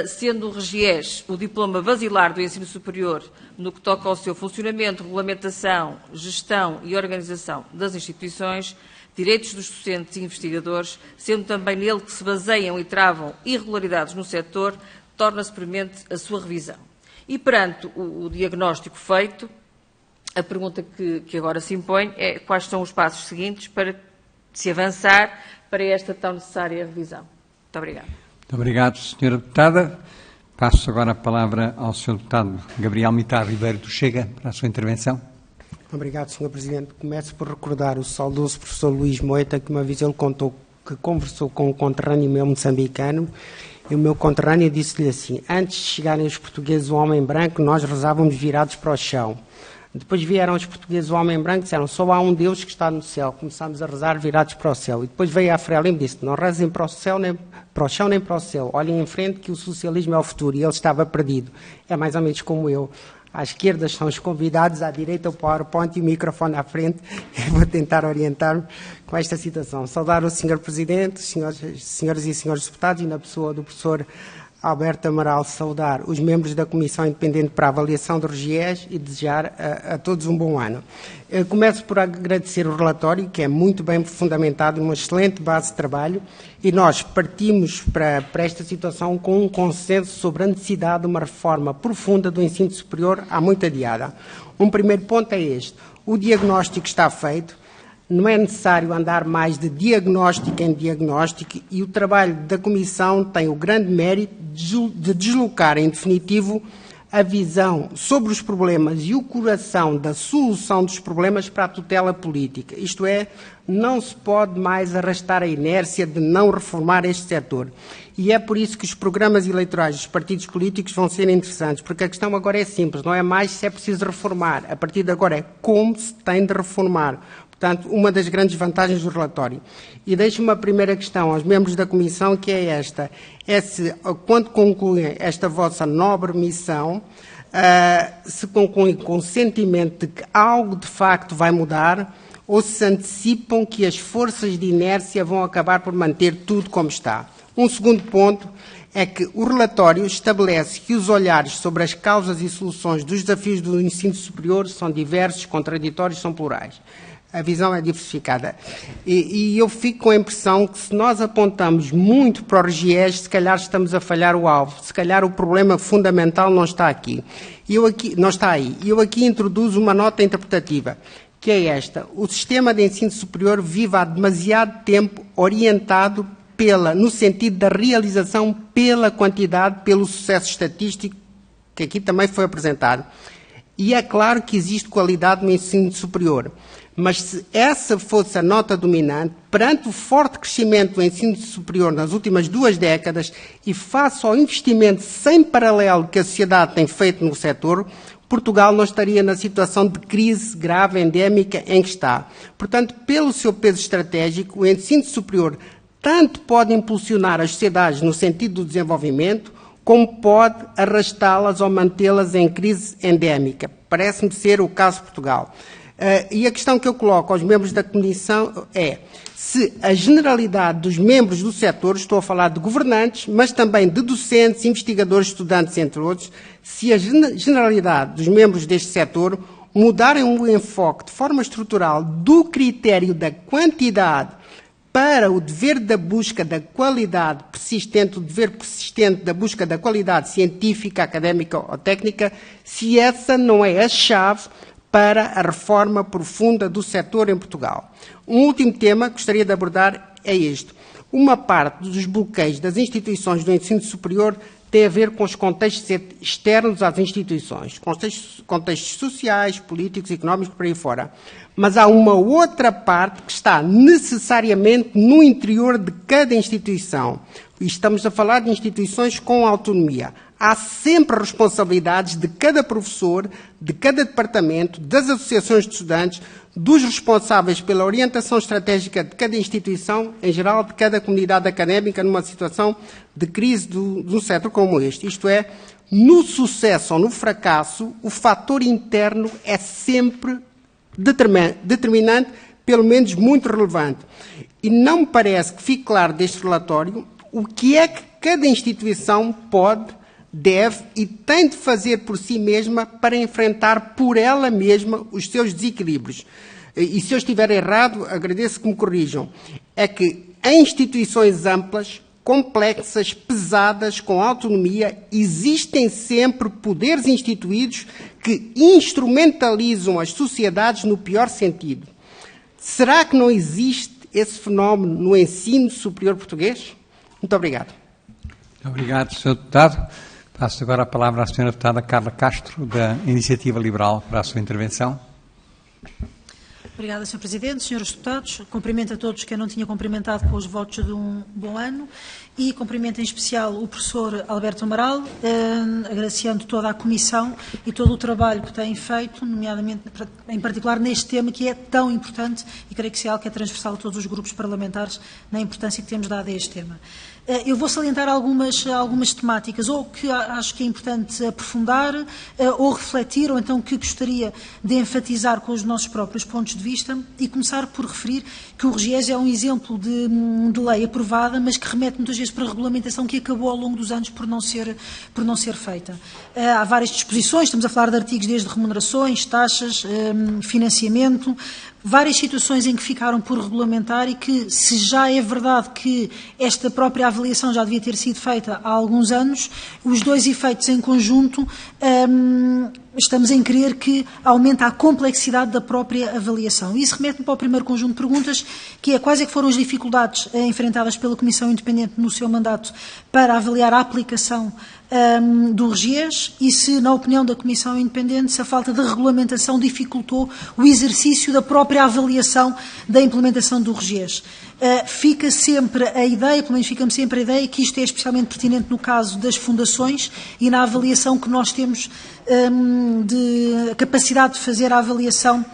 sendo o RGES o diploma basilar do ensino superior no que toca ao seu funcionamento, regulamentação, gestão e organização das instituições, direitos dos docentes e investigadores, sendo também nele que se baseiam e travam irregularidades no setor, torna-se premente a sua revisão. E perante o diagnóstico feito, a pergunta que agora se impõe é quais são os passos seguintes para se avançar para esta tão necessária revisão. Muito obrigada. Muito obrigado, Sra. Deputada. Passo agora a palavra ao Sr. Deputado Gabriel Mittar Ribeiro do Chega para a sua intervenção. Obrigado, Sr. Presidente. Começo por recordar o saudoso professor Luís Moita, que uma vez ele contou que conversou com um conterrâneo meu moçambicano e o meu conterrâneo disse-lhe assim: antes de chegarem os portugueses, o homem branco, nós rezávamos virados para o chão. Depois vieram os portugueses, o homem branco, disseram: só há um Deus que está no céu. Começámos a rezar virados para o céu. E depois veio a Frelimo e disse: não rezem para o céu, nem para o chão, nem para o céu. Olhem em frente que o socialismo é o futuro. E ele estava perdido. É mais ou menos como eu. À esquerda são os convidados, à direita o PowerPoint e o microfone à frente. Eu vou tentar orientar-me com esta situação. Saudar o Sr. Presidente, senhoras e senhores deputados, e na pessoa do professor Alberto Amaral, saudar os membros da Comissão Independente para a Avaliação do RGES e desejar a todos um bom ano. Eu começo por agradecer o relatório, que é muito bem fundamentado, uma excelente base de trabalho, e nós partimos para esta situação com um consenso sobre a necessidade de uma reforma profunda do ensino superior há muito adiada. Um primeiro ponto é este: o diagnóstico está feito, não é necessário andar mais de diagnóstico em diagnóstico, e o trabalho da Comissão tem o grande mérito de deslocar, em definitivo, a visão sobre os problemas e o coração da solução dos problemas para a tutela política. Isto é, não se pode mais arrastar a inércia de não reformar este setor. E é por isso que os programas eleitorais dos partidos políticos vão ser interessantes, porque a questão agora é simples, não é mais se é preciso reformar, a partir de agora é como se tem de reformar. Portanto, uma das grandes vantagens do relatório. E deixo-me a primeira questão aos membros da Comissão, que é esta: é se, quando concluem esta vossa nobre missão, se concluem com o sentimento de que algo de facto vai mudar, ou se antecipam que as forças de inércia vão acabar por manter tudo como está. Um segundo ponto é que o relatório estabelece que os olhares sobre as causas e soluções dos desafios do ensino superior são diversos, contraditórios, são plurais. A visão é diversificada. E eu fico com a impressão que, se nós apontamos muito para o RGES, se calhar estamos a falhar o alvo. Se calhar o problema fundamental não está aqui. Não está aí. E eu aqui introduzo uma nota interpretativa, que é esta: o sistema de ensino superior vive há demasiado tempo orientado no sentido da realização pela quantidade, pelo sucesso estatístico, que aqui também foi apresentado. E é claro que existe qualidade no ensino superior, mas se essa fosse a nota dominante, perante o forte crescimento do ensino superior nas últimas 2 décadas e face ao investimento sem paralelo que a sociedade tem feito no setor, Portugal não estaria na situação de crise grave, endémica, em que está. Portanto, pelo seu peso estratégico, o ensino superior tanto pode impulsionar as sociedades no sentido do desenvolvimento, como pode arrastá-las ou mantê-las em crise endémica. Parece-me ser o caso de Portugal. E a questão que eu coloco aos membros da Comissão é se a generalidade dos membros do setor, estou a falar de governantes, mas também de docentes, investigadores, estudantes, entre outros, se a generalidade dos membros deste setor mudarem o enfoque de forma estrutural do critério da quantidade para o dever da busca da qualidade persistente, o dever persistente da busca da qualidade científica, académica ou técnica, se essa não é a chave para a reforma profunda do setor em Portugal. Um último tema que gostaria de abordar é este. Uma parte dos bloqueios das instituições do ensino superior tem a ver com os contextos externos às instituições, contextos sociais, políticos, económicos, por aí fora. Mas há uma outra parte que está necessariamente no interior de cada instituição. E estamos a falar de instituições com autonomia. Há sempre responsabilidades de cada professor, de cada departamento, das associações de estudantes, dos responsáveis pela orientação estratégica de cada instituição, em geral de cada comunidade académica, numa situação de crise de um setor como este. Isto é, no sucesso ou no fracasso, o fator interno é sempre determinante, pelo menos muito relevante. E não me parece que fique claro deste relatório o que é que cada instituição pode, deve e tem de fazer por si mesma para enfrentar por ela mesma os seus desequilíbrios. E se eu estiver errado, agradeço que me corrijam. É que em instituições amplas, complexas, pesadas, com autonomia, existem sempre poderes instituídos que instrumentalizam as sociedades no pior sentido. Será que não existe esse fenómeno no ensino superior português? Muito obrigado. Muito obrigado, Sr. Deputado. Passo agora a palavra à Sra. Deputada Carla Castro, da Iniciativa Liberal, para a sua intervenção. Obrigada, Sr. Presidente. Senhores deputados, cumprimento a todos que eu não tinha cumprimentado com os votos de um bom ano e cumprimento em especial o professor Alberto Amaral, agradecendo toda a Comissão e todo o trabalho que tem feito, nomeadamente, em particular, neste tema que é tão importante e creio que é algo que é transversal a todos os grupos parlamentares na importância que temos dado a este tema. Eu vou salientar algumas temáticas, ou que acho que é importante aprofundar, ou refletir, ou então que gostaria de enfatizar com os nossos próprios pontos de vista, e começar por referir que o RGES é um exemplo de lei aprovada, mas que remete muitas vezes para a regulamentação que acabou ao longo dos anos por não ser feita. Há várias disposições, estamos a falar de artigos desde remunerações, taxas, financiamento, várias situações em que ficaram por regulamentar e que, se já é verdade que esta própria avaliação já devia ter sido feita há alguns anos, os dois efeitos em conjunto, estamos em crer que aumenta a complexidade da própria avaliação. Isso remete-me para o primeiro conjunto de perguntas, que é quais é que foram as dificuldades enfrentadas pela Comissão Independente no seu mandato para avaliar a aplicação do RGES e se, na opinião da Comissão Independente, se a falta de regulamentação dificultou o exercício da própria avaliação da implementação do RGES. Fica sempre a ideia, pelo menos fica-me sempre a ideia, que isto é especialmente pertinente no caso das fundações e na avaliação que nós temos de capacidade de fazer a avaliação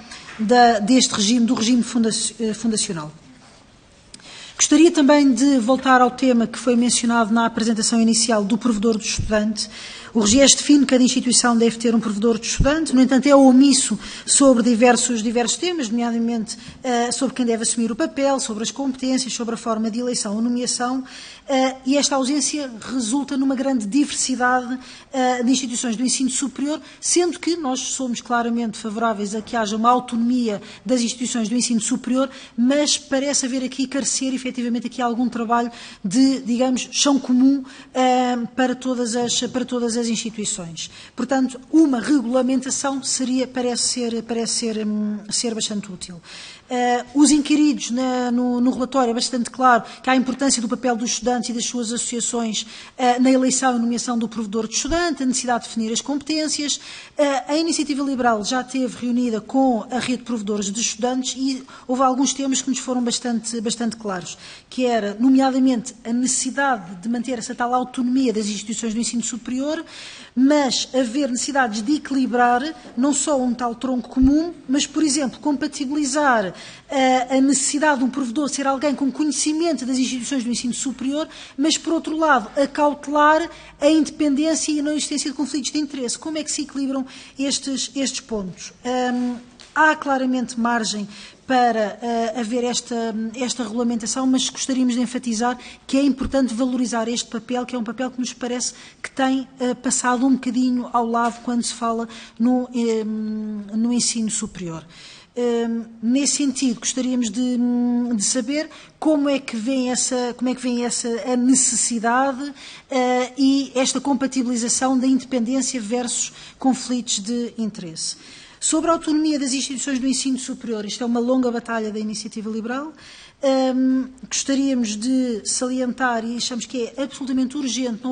deste regime, do regime fundacional. Gostaria também de voltar ao tema que foi mencionado na apresentação inicial do provedor do estudante. O RGES define que cada instituição deve ter um provedor de estudante, no entanto é omisso sobre diversos temas, nomeadamente sobre quem deve assumir o papel, sobre as competências, sobre a forma de eleição ou nomeação, e esta ausência resulta numa grande diversidade de instituições do ensino superior, sendo que nós somos claramente favoráveis a que haja uma autonomia das instituições do ensino superior, mas parece haver aqui carecer efetivamente aqui algum trabalho de, digamos, chão comum para todas as instituições. Portanto, uma regulamentação parece ser bastante útil. Os inquiridos no relatório é bastante claro que há a importância do papel dos estudantes e das suas associações na eleição e nomeação do provedor de estudante, a necessidade de definir as competências. A Iniciativa Liberal já esteve reunida com a rede de provedores de estudantes e houve alguns temas que nos foram bastante claros, que era, nomeadamente, a necessidade de manter essa tal autonomia das instituições do ensino superior, mas haver necessidades de equilibrar não só um tal tronco comum, mas, por exemplo, compatibilizar a necessidade de um provedor ser alguém com conhecimento das instituições do ensino superior, mas, por outro lado, acautelar a independência e a não existência de conflitos de interesse. Como é que se equilibram estes pontos? Há claramente margem para haver esta regulamentação, mas gostaríamos de enfatizar que é importante valorizar este papel, que é um papel que nos parece que tem passado um bocadinho ao lado quando se fala no ensino superior. Nesse sentido, gostaríamos de saber como é que vem a necessidade e esta compatibilização da independência versus conflitos de interesse. Sobre a autonomia das instituições do ensino superior, isto é uma longa batalha da Iniciativa Liberal, gostaríamos de salientar, e achamos que é absolutamente urgente,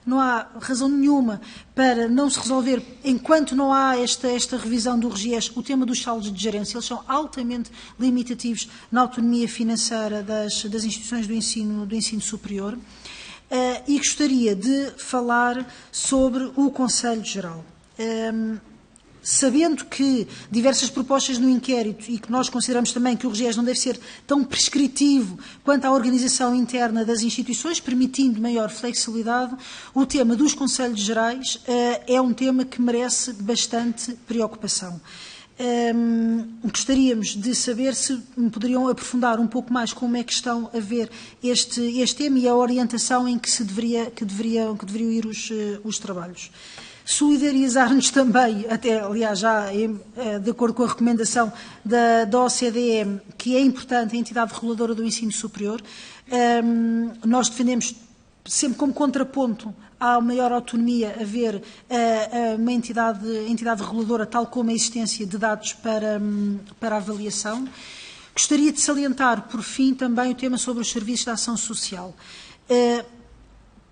não há razão nenhuma para não se resolver, enquanto não há esta revisão do RGES, o tema dos saldos de gerência. Eles são altamente limitativos na autonomia financeira das instituições do ensino superior. E gostaria de falar sobre o Conselho Geral. Sabendo que diversas propostas no inquérito e que nós consideramos também que o RGES não deve ser tão prescritivo quanto à organização interna das instituições, permitindo maior flexibilidade, o tema dos Conselhos Gerais é um tema que merece bastante preocupação. Gostaríamos de saber se me poderiam aprofundar um pouco mais como é que estão a ver este tema e a orientação em que deveriam ir os trabalhos. Solidarizar-nos também, até aliás já de acordo com a recomendação da OCDE, que é importante a entidade reguladora do ensino superior. Nós defendemos sempre como contraponto à maior autonomia haver uma entidade reguladora, tal como a existência de dados para avaliação. Gostaria de salientar, por fim, também o tema sobre os serviços de ação social.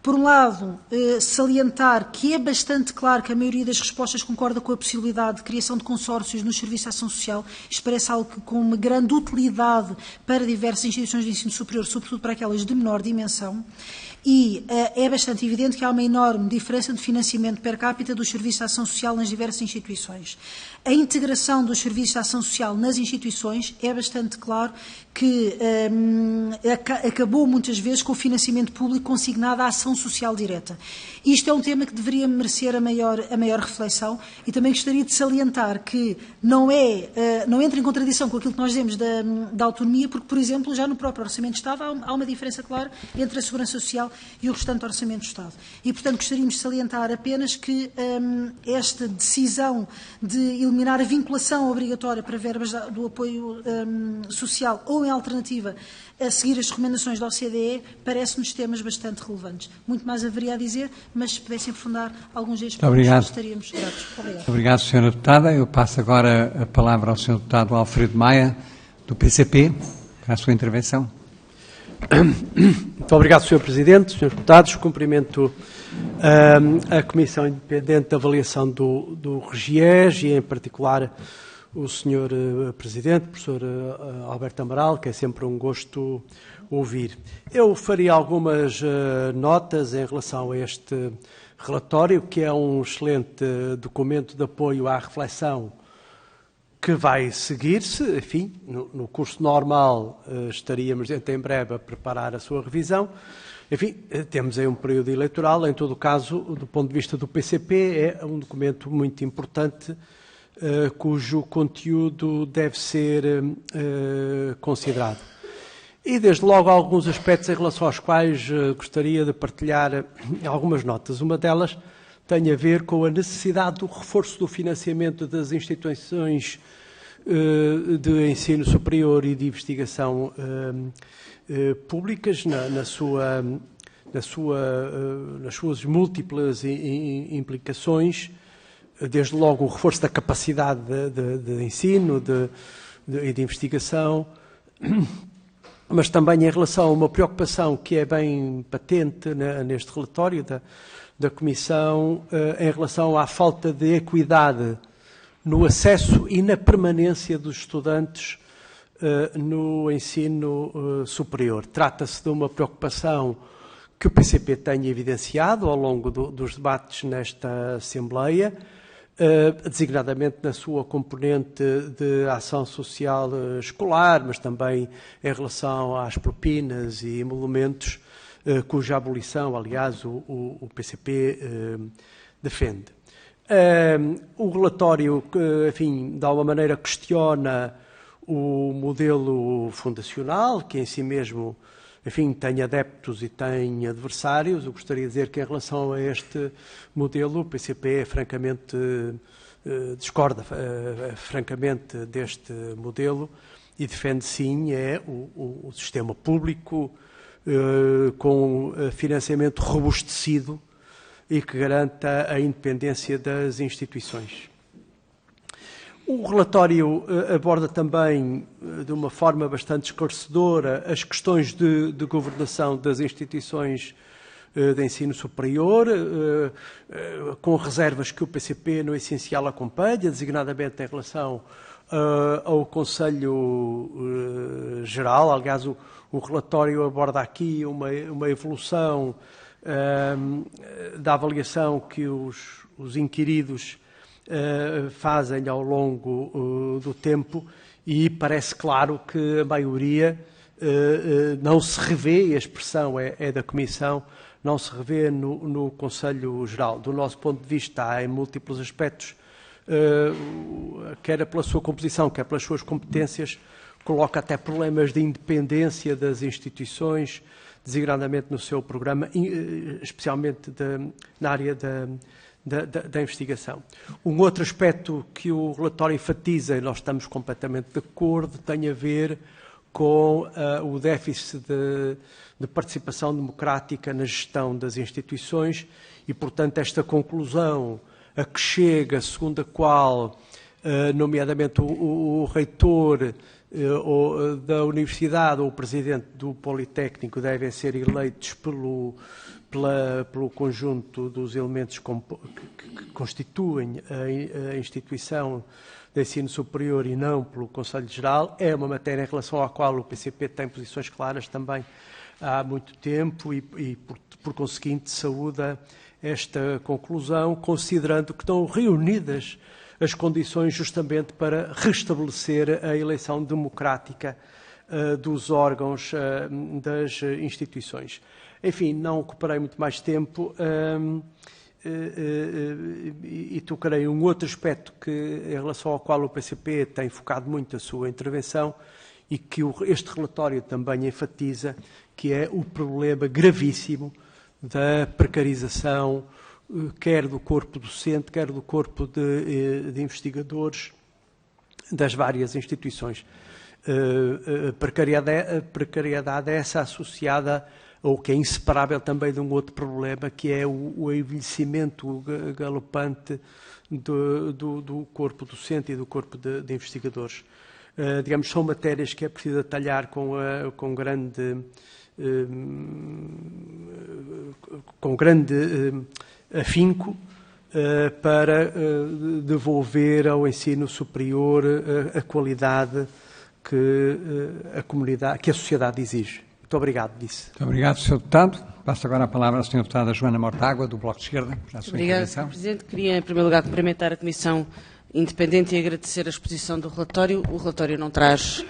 Por um lado, salientar que é bastante claro que a maioria das respostas concorda com a possibilidade de criação de consórcios no Serviço de Ação Social. Isto parece algo que, com uma grande utilidade para diversas instituições de ensino superior, sobretudo para aquelas de menor dimensão. E é bastante evidente que há uma enorme diferença de financiamento per capita dos serviços de ação social nas diversas instituições. A integração dos serviços de ação social nas instituições é bastante claro que acabou muitas vezes com o financiamento público consignado à ação social direta. Isto é um tema que deveria merecer a maior reflexão e também gostaria de salientar que não entra em contradição com aquilo que nós dizemos da autonomia, porque, por exemplo, já no próprio Orçamento de Estado há uma diferença clara entre a Segurança Social e o restante Orçamento do Estado. E, portanto, gostaríamos de salientar apenas que esta decisão de eliminar a vinculação obrigatória para verbas do apoio social ou, em alternativa, a seguir as recomendações da OCDE, parece-nos temas bastante relevantes. Muito mais haveria a dizer, mas se pudessem aprofundar alguns destes pontos, estaríamos gratos. Obrigado. Obrigado, Sra. Deputada. Eu passo agora a palavra ao Sr. Deputado Alfredo Maia, do PCP, para a sua intervenção. Muito obrigado, Sr. Presidente, Srs. Deputados. Cumprimento a Comissão Independente de Avaliação do RGES e, em particular, o Sr. Presidente, Professor Alberto Amaral, que é sempre um gosto ouvir. Eu faria algumas notas em relação a este relatório, que é um excelente documento de apoio à reflexão que vai seguir-se. Enfim, no curso normal estaríamos dentro em breve a preparar a sua revisão. Enfim, temos aí um período eleitoral. Em todo o caso, do ponto de vista do PCP, é um documento muito importante, cujo conteúdo deve ser considerado. E, desde logo, há alguns aspectos em relação aos quais gostaria de partilhar algumas notas. Uma delas tem a ver com a necessidade do reforço do financiamento das instituições de ensino superior e de investigação públicas nas suas múltiplas implicações, desde logo o reforço da capacidade de ensino e de investigação, mas também em relação a uma preocupação que é bem patente neste relatório da Comissão, em relação à falta de equidade no acesso e na permanência dos estudantes no ensino superior. Trata-se de uma preocupação que o PCP tem evidenciado ao longo dos debates nesta Assembleia, designadamente na sua componente de ação social escolar, mas também em relação às propinas e emolumentos, cuja abolição, aliás, o PCP defende. O relatório, enfim, de alguma maneira questiona o modelo fundacional, que em si mesmo, enfim, tem adeptos e tem adversários. Eu gostaria de dizer que, em relação a este modelo, o PCP francamente discorda francamente deste modelo e defende, sim, o sistema público com financiamento robustecido e que garanta a independência das instituições. O relatório aborda também, de uma forma bastante esclarecedora, as questões de governação das instituições de ensino superior, com reservas que o PCP, no essencial, acompanha, designadamente em relação ao Conselho Geral. Aliás, o relatório aborda aqui uma evolução da avaliação que os inquiridos fazem ao longo do tempo, e parece claro que a maioria não se revê, e a expressão é da Comissão, não se revê no Conselho Geral. Do nosso ponto de vista, há em múltiplos aspectos, quer pela sua composição, quer pelas suas competências, coloca até problemas de independência das instituições, designadamente no seu programa, especialmente na área da investigação. Um outro aspecto que o relatório enfatiza, e nós estamos completamente de acordo, tem a ver com o déficit de participação democrática na gestão das instituições e, portanto, esta conclusão a que chega, segundo a qual, nomeadamente, o reitor da universidade ou o presidente do Politécnico devem ser eleitos pelo conjunto dos elementos que constituem a instituição de ensino superior e não pelo Conselho Geral. É uma matéria em relação à qual o PCP tem posições claras também há muito tempo e por conseguinte, saúda esta conclusão, considerando que estão reunidas as condições justamente para restabelecer a eleição democrática dos órgãos das instituições. Enfim, não ocuparei muito mais tempo e tocarei um outro aspecto em relação ao qual o PCP tem focado muito a sua intervenção e que este relatório também enfatiza, que é o problema gravíssimo da precarização, quer do corpo docente, quer do corpo de investigadores das várias instituições. Precariedade essa associada ou que é inseparável também de um outro problema, que é o envelhecimento galopante do corpo docente e do corpo de investigadores. Digamos, são matérias que é preciso detalhar com grande afinco para devolver ao ensino superior a qualidade que a comunidade, que a sociedade exige. Muito obrigado, disse. Muito obrigado, Sr. Deputado. Passo agora a palavra à Sra. Deputada Joana Mortágua, do Bloco de Esquerda, para a sua Obrigada, intervenção. Sr. Presidente. Queria, em primeiro lugar, cumprimentar a Comissão Independente e agradecer a exposição do relatório. O relatório não traz,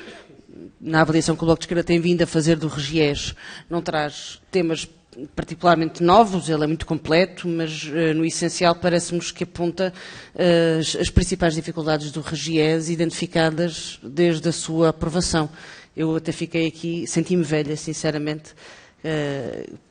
na avaliação que o Bloco de Esquerda tem vindo a fazer do RGES, não traz temas particularmente novos, ele é muito completo, mas no essencial parece-nos que aponta as principais dificuldades do RGES identificadas desde a sua aprovação. Eu até fiquei aqui, senti-me velha, sinceramente,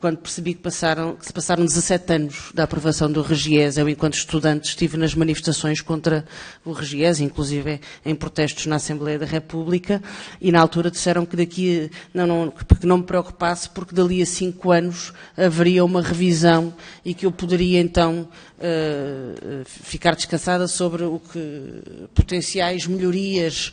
quando percebi que se passaram 17 anos da aprovação do RGES. Eu, enquanto estudante, estive nas manifestações contra o RGES, inclusive em protestos na Assembleia da República, e na altura disseram que que não me preocupasse, porque dali a 5 anos haveria uma revisão e que eu poderia então ficar descansada sobre potenciais melhorias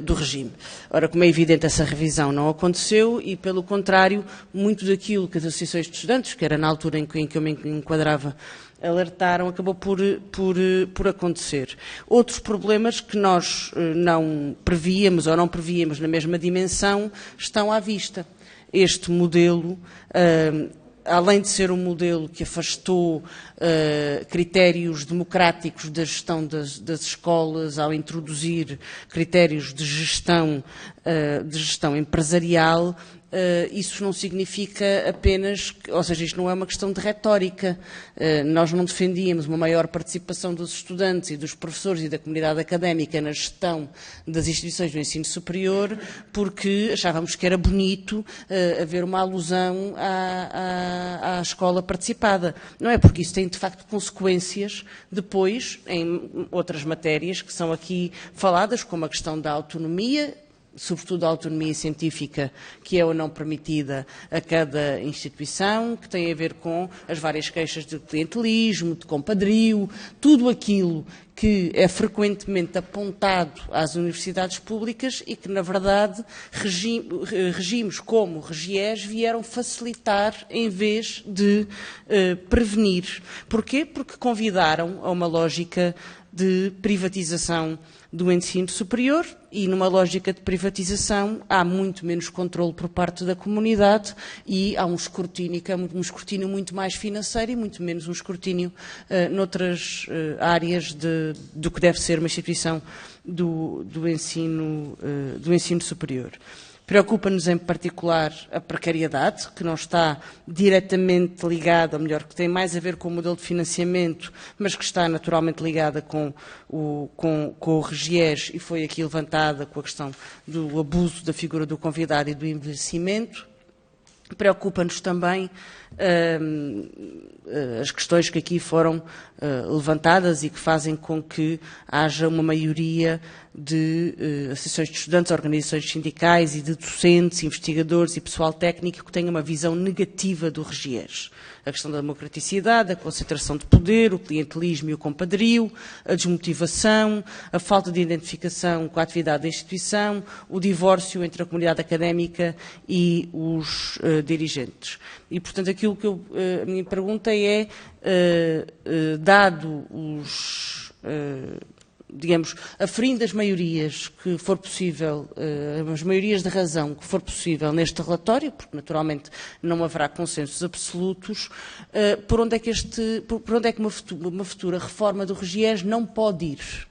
do regime. Ora, como é evidente, essa revisão não aconteceu e, pelo contrário, muito daquilo que as associações de estudantes, que era na altura em que eu me enquadrava, alertaram, acabou por acontecer. Outros problemas que nós não prevíamos ou não prevíamos na mesma dimensão estão à vista. Este modelo, além de ser um modelo que afastou critérios democráticos da gestão das escolas, ao introduzir critérios de gestão empresarial, isso não significa apenas, ou seja, isto não é uma questão de retórica. Nós não defendíamos uma maior participação dos estudantes e dos professores e da comunidade académica na gestão das instituições do ensino superior porque achávamos que era bonito haver uma alusão à escola participada. Não é, porque isso tem de facto consequências depois em outras matérias que são aqui faladas, como a questão da autonomia, sobretudo a autonomia científica, que é ou não permitida a cada instituição, que tem a ver com as várias queixas de clientelismo, de compadrio, tudo aquilo que é frequentemente apontado às universidades públicas e que, na verdade, regimes como o RGES vieram facilitar em vez de prevenir. Porquê? Porque convidaram a uma lógica de privatização do ensino superior e, numa lógica de privatização, há muito menos controle por parte da comunidade e há um escrutínio que é um escrutínio muito mais financeiro e muito menos um escrutínio noutras áreas do que deve ser uma instituição do ensino superior. Preocupa-nos em particular a precariedade, que não está diretamente ligada, ou melhor, que tem mais a ver com o modelo de financiamento, mas que está naturalmente ligada com o RGES e foi aqui levantada com a questão do abuso da figura do convidado e do envelhecimento. Preocupa-nos também as questões que aqui foram levantadas e que fazem com que haja uma maioria de associações de estudantes, organizações sindicais e de docentes, investigadores e pessoal técnico que tenham uma visão negativa do RGES. a questão da democraticidade, a concentração de poder, o clientelismo e o compadrio, a desmotivação, a falta de identificação com a atividade da instituição, o divórcio entre a comunidade académica e os dirigentes. E, portanto, aquilo que a minha pergunta é, dado digamos, aferindo as maiorias que for possível, as maiorias de razão que for possível neste relatório, porque naturalmente não haverá consensos absolutos, por onde é que uma futura reforma do RGES não pode ir?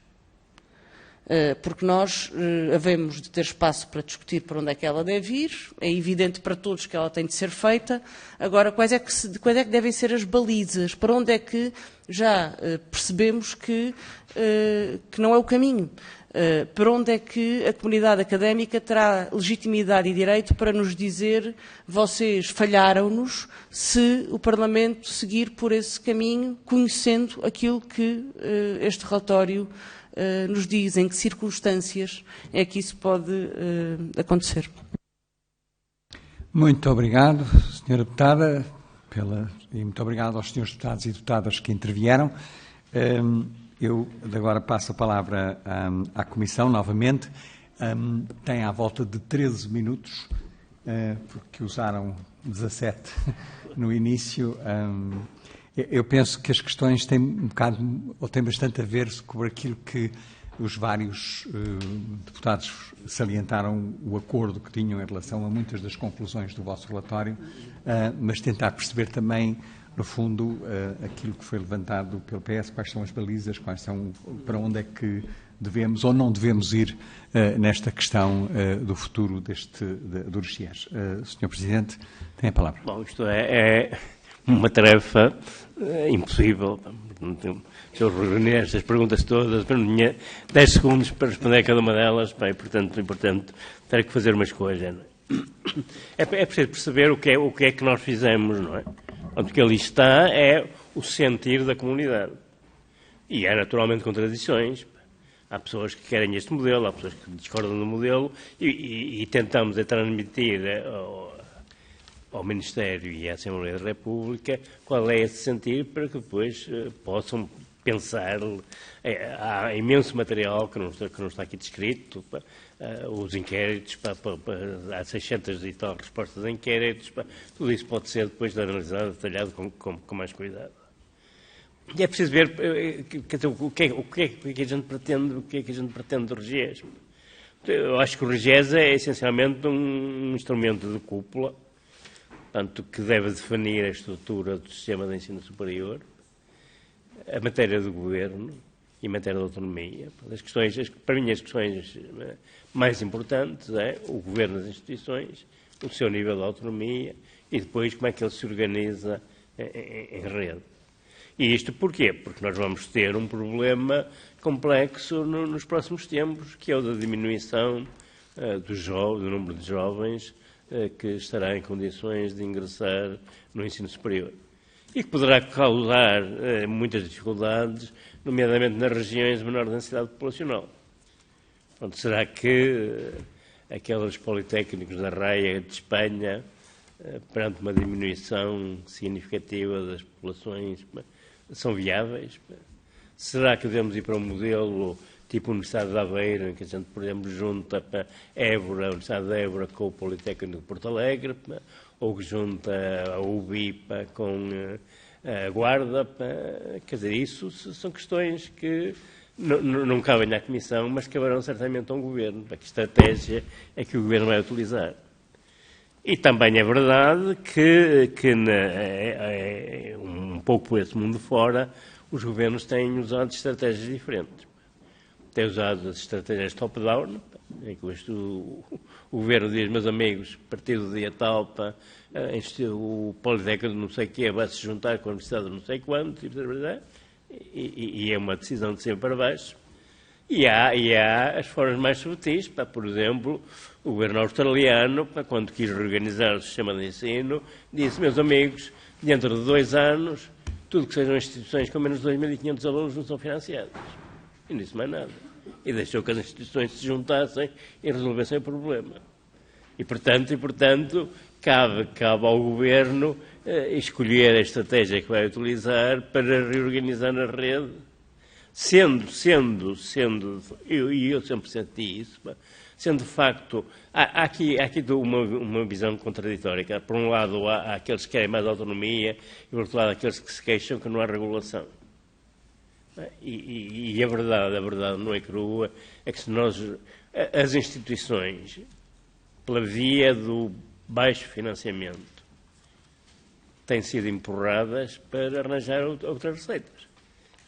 Porque nós havemos de ter espaço para discutir por onde é que ela deve ir, é evidente para todos que ela tem de ser feita. Agora, quais é que devem ser as balizas? Para onde é que já percebemos que não é o caminho? Para onde é que a comunidade académica terá legitimidade e direito para nos dizer vocês falharam-nos se o Parlamento seguir por esse caminho, conhecendo aquilo que este relatório nos diz, em que circunstâncias é que isso pode acontecer. Muito obrigado, Sra. Deputada, e muito obrigado aos Srs. Deputados e Deputadas que intervieram. Eu agora passo a palavra à Comissão, novamente. Tem à volta de 13 minutos, porque usaram 17 no início. Eu penso que as questões têm ou têm bastante a ver com aquilo que os vários deputados salientaram, o acordo que tinham em relação a muitas das conclusões do vosso relatório, mas tentar perceber também, no fundo, aquilo que foi levantado pelo PS, quais são as balizas, para onde é que devemos ou não devemos ir nesta questão do futuro do RGES. Sr. Presidente, tem a palavra. Bom, isto é uma tarefa impossível. Se eu reunir estas perguntas todas, tinha 10 segundos para responder a cada uma delas, e, portanto, ter que fazer uma escolha. É preciso perceber o que é que nós fizemos, não é? O que ali está é o sentir da comunidade. E há naturalmente contradições. Há pessoas que querem este modelo, há pessoas que discordam do modelo, e tentamos transmitir ao Ministério e à Assembleia da República qual é esse sentir, para que depois possam pensar. Há imenso material que não está aqui descrito, os inquéritos, há 600 e tal respostas a inquéritos, tudo isso pode ser depois analisado, detalhado com mais cuidado. E é preciso ver o que é que a gente pretende do RGES. Eu acho que o RGES é essencialmente um instrumento de cúpula, portanto, que deve definir a estrutura do sistema de ensino superior, a matéria do governo e a matéria da autonomia. Para mim, as questões mais importantes é o governo das instituições, o seu nível de autonomia e depois como é que ele se organiza em rede. E isto porquê? Porque nós vamos ter um problema complexo nos próximos tempos, que é o da diminuição do número de jovens que estará em condições de ingressar no ensino superior. E que poderá causar muitas dificuldades, nomeadamente nas regiões de menor densidade populacional. Portanto, será que aqueles politécnicos da raia de Espanha, perante uma diminuição significativa das populações, são viáveis? Será que devemos ir para um modelo tipo a Universidade de Aveiro, em que a gente, por exemplo, junta para Évora, a Universidade de Évora com o Politécnico de Porto Alegre, ou que junta a UBI com a Guarda? Quer dizer, isso são questões que não cabem à Comissão, mas caberão certamente a um Governo. Que estratégia é que o Governo vai utilizar? E também é verdade que um pouco por esse mundo fora, os Governos têm usado estratégias diferentes. Têm usado as estratégias top-down, em que o Governo diz, meus amigos, a partir do dia tal, o Politécnico não sei o quê vai se juntar com a Universidade de não sei quanto, e é uma decisão de cima para baixo. E há as formas mais subtis, por exemplo, o governo australiano, quando quis reorganizar o sistema de ensino, disse, meus amigos, dentro de 2 anos, tudo que sejam instituições com menos de 2.500 alunos não são financiadas. E não disse mais nada. E deixou que as instituições se juntassem e resolvessem o problema. E, portanto cabe ao Governo escolher a estratégia que vai utilizar para reorganizar a rede, eu sempre senti isso, sendo de facto, há aqui uma visão contraditória. Por um lado, há aqueles que querem mais autonomia e, por outro lado, aqueles que se queixam que não há regulação. E a verdade não é crua, é que se as instituições, pela via do baixo financiamento, têm sido empurradas para arranjar outras receitas.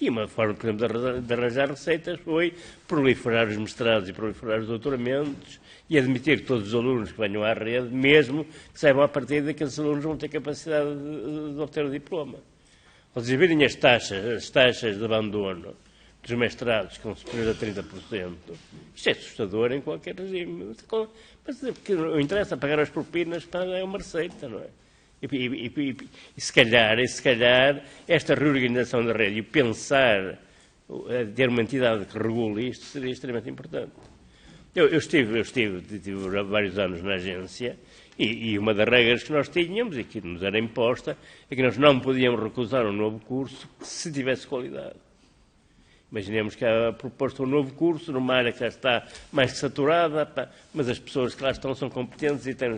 E uma forma, por exemplo, de arranjar receitas foi proliferar os mestrados e proliferar os doutoramentos e admitir que todos os alunos que venham à rede, mesmo que saibam à partida que esses alunos vão ter capacidade de obter o diploma. Ao virem as taxas de abandono dos mestrados com superior a 30%, isto é assustador em qualquer regime. Mas porque não interessa pagar as propinas, é uma receita, não é? E se calhar, esta reorganização da rede e pensar ter uma entidade que regule isto seria extremamente importante. Eu estive há vários anos na agência e uma das regras que nós tínhamos e que nos era imposta é que nós não podíamos recusar um novo curso se tivesse qualidade. Imaginemos que há proposto um novo curso numa área que já está mais que saturada, mas as pessoas que lá estão são competentes e têm...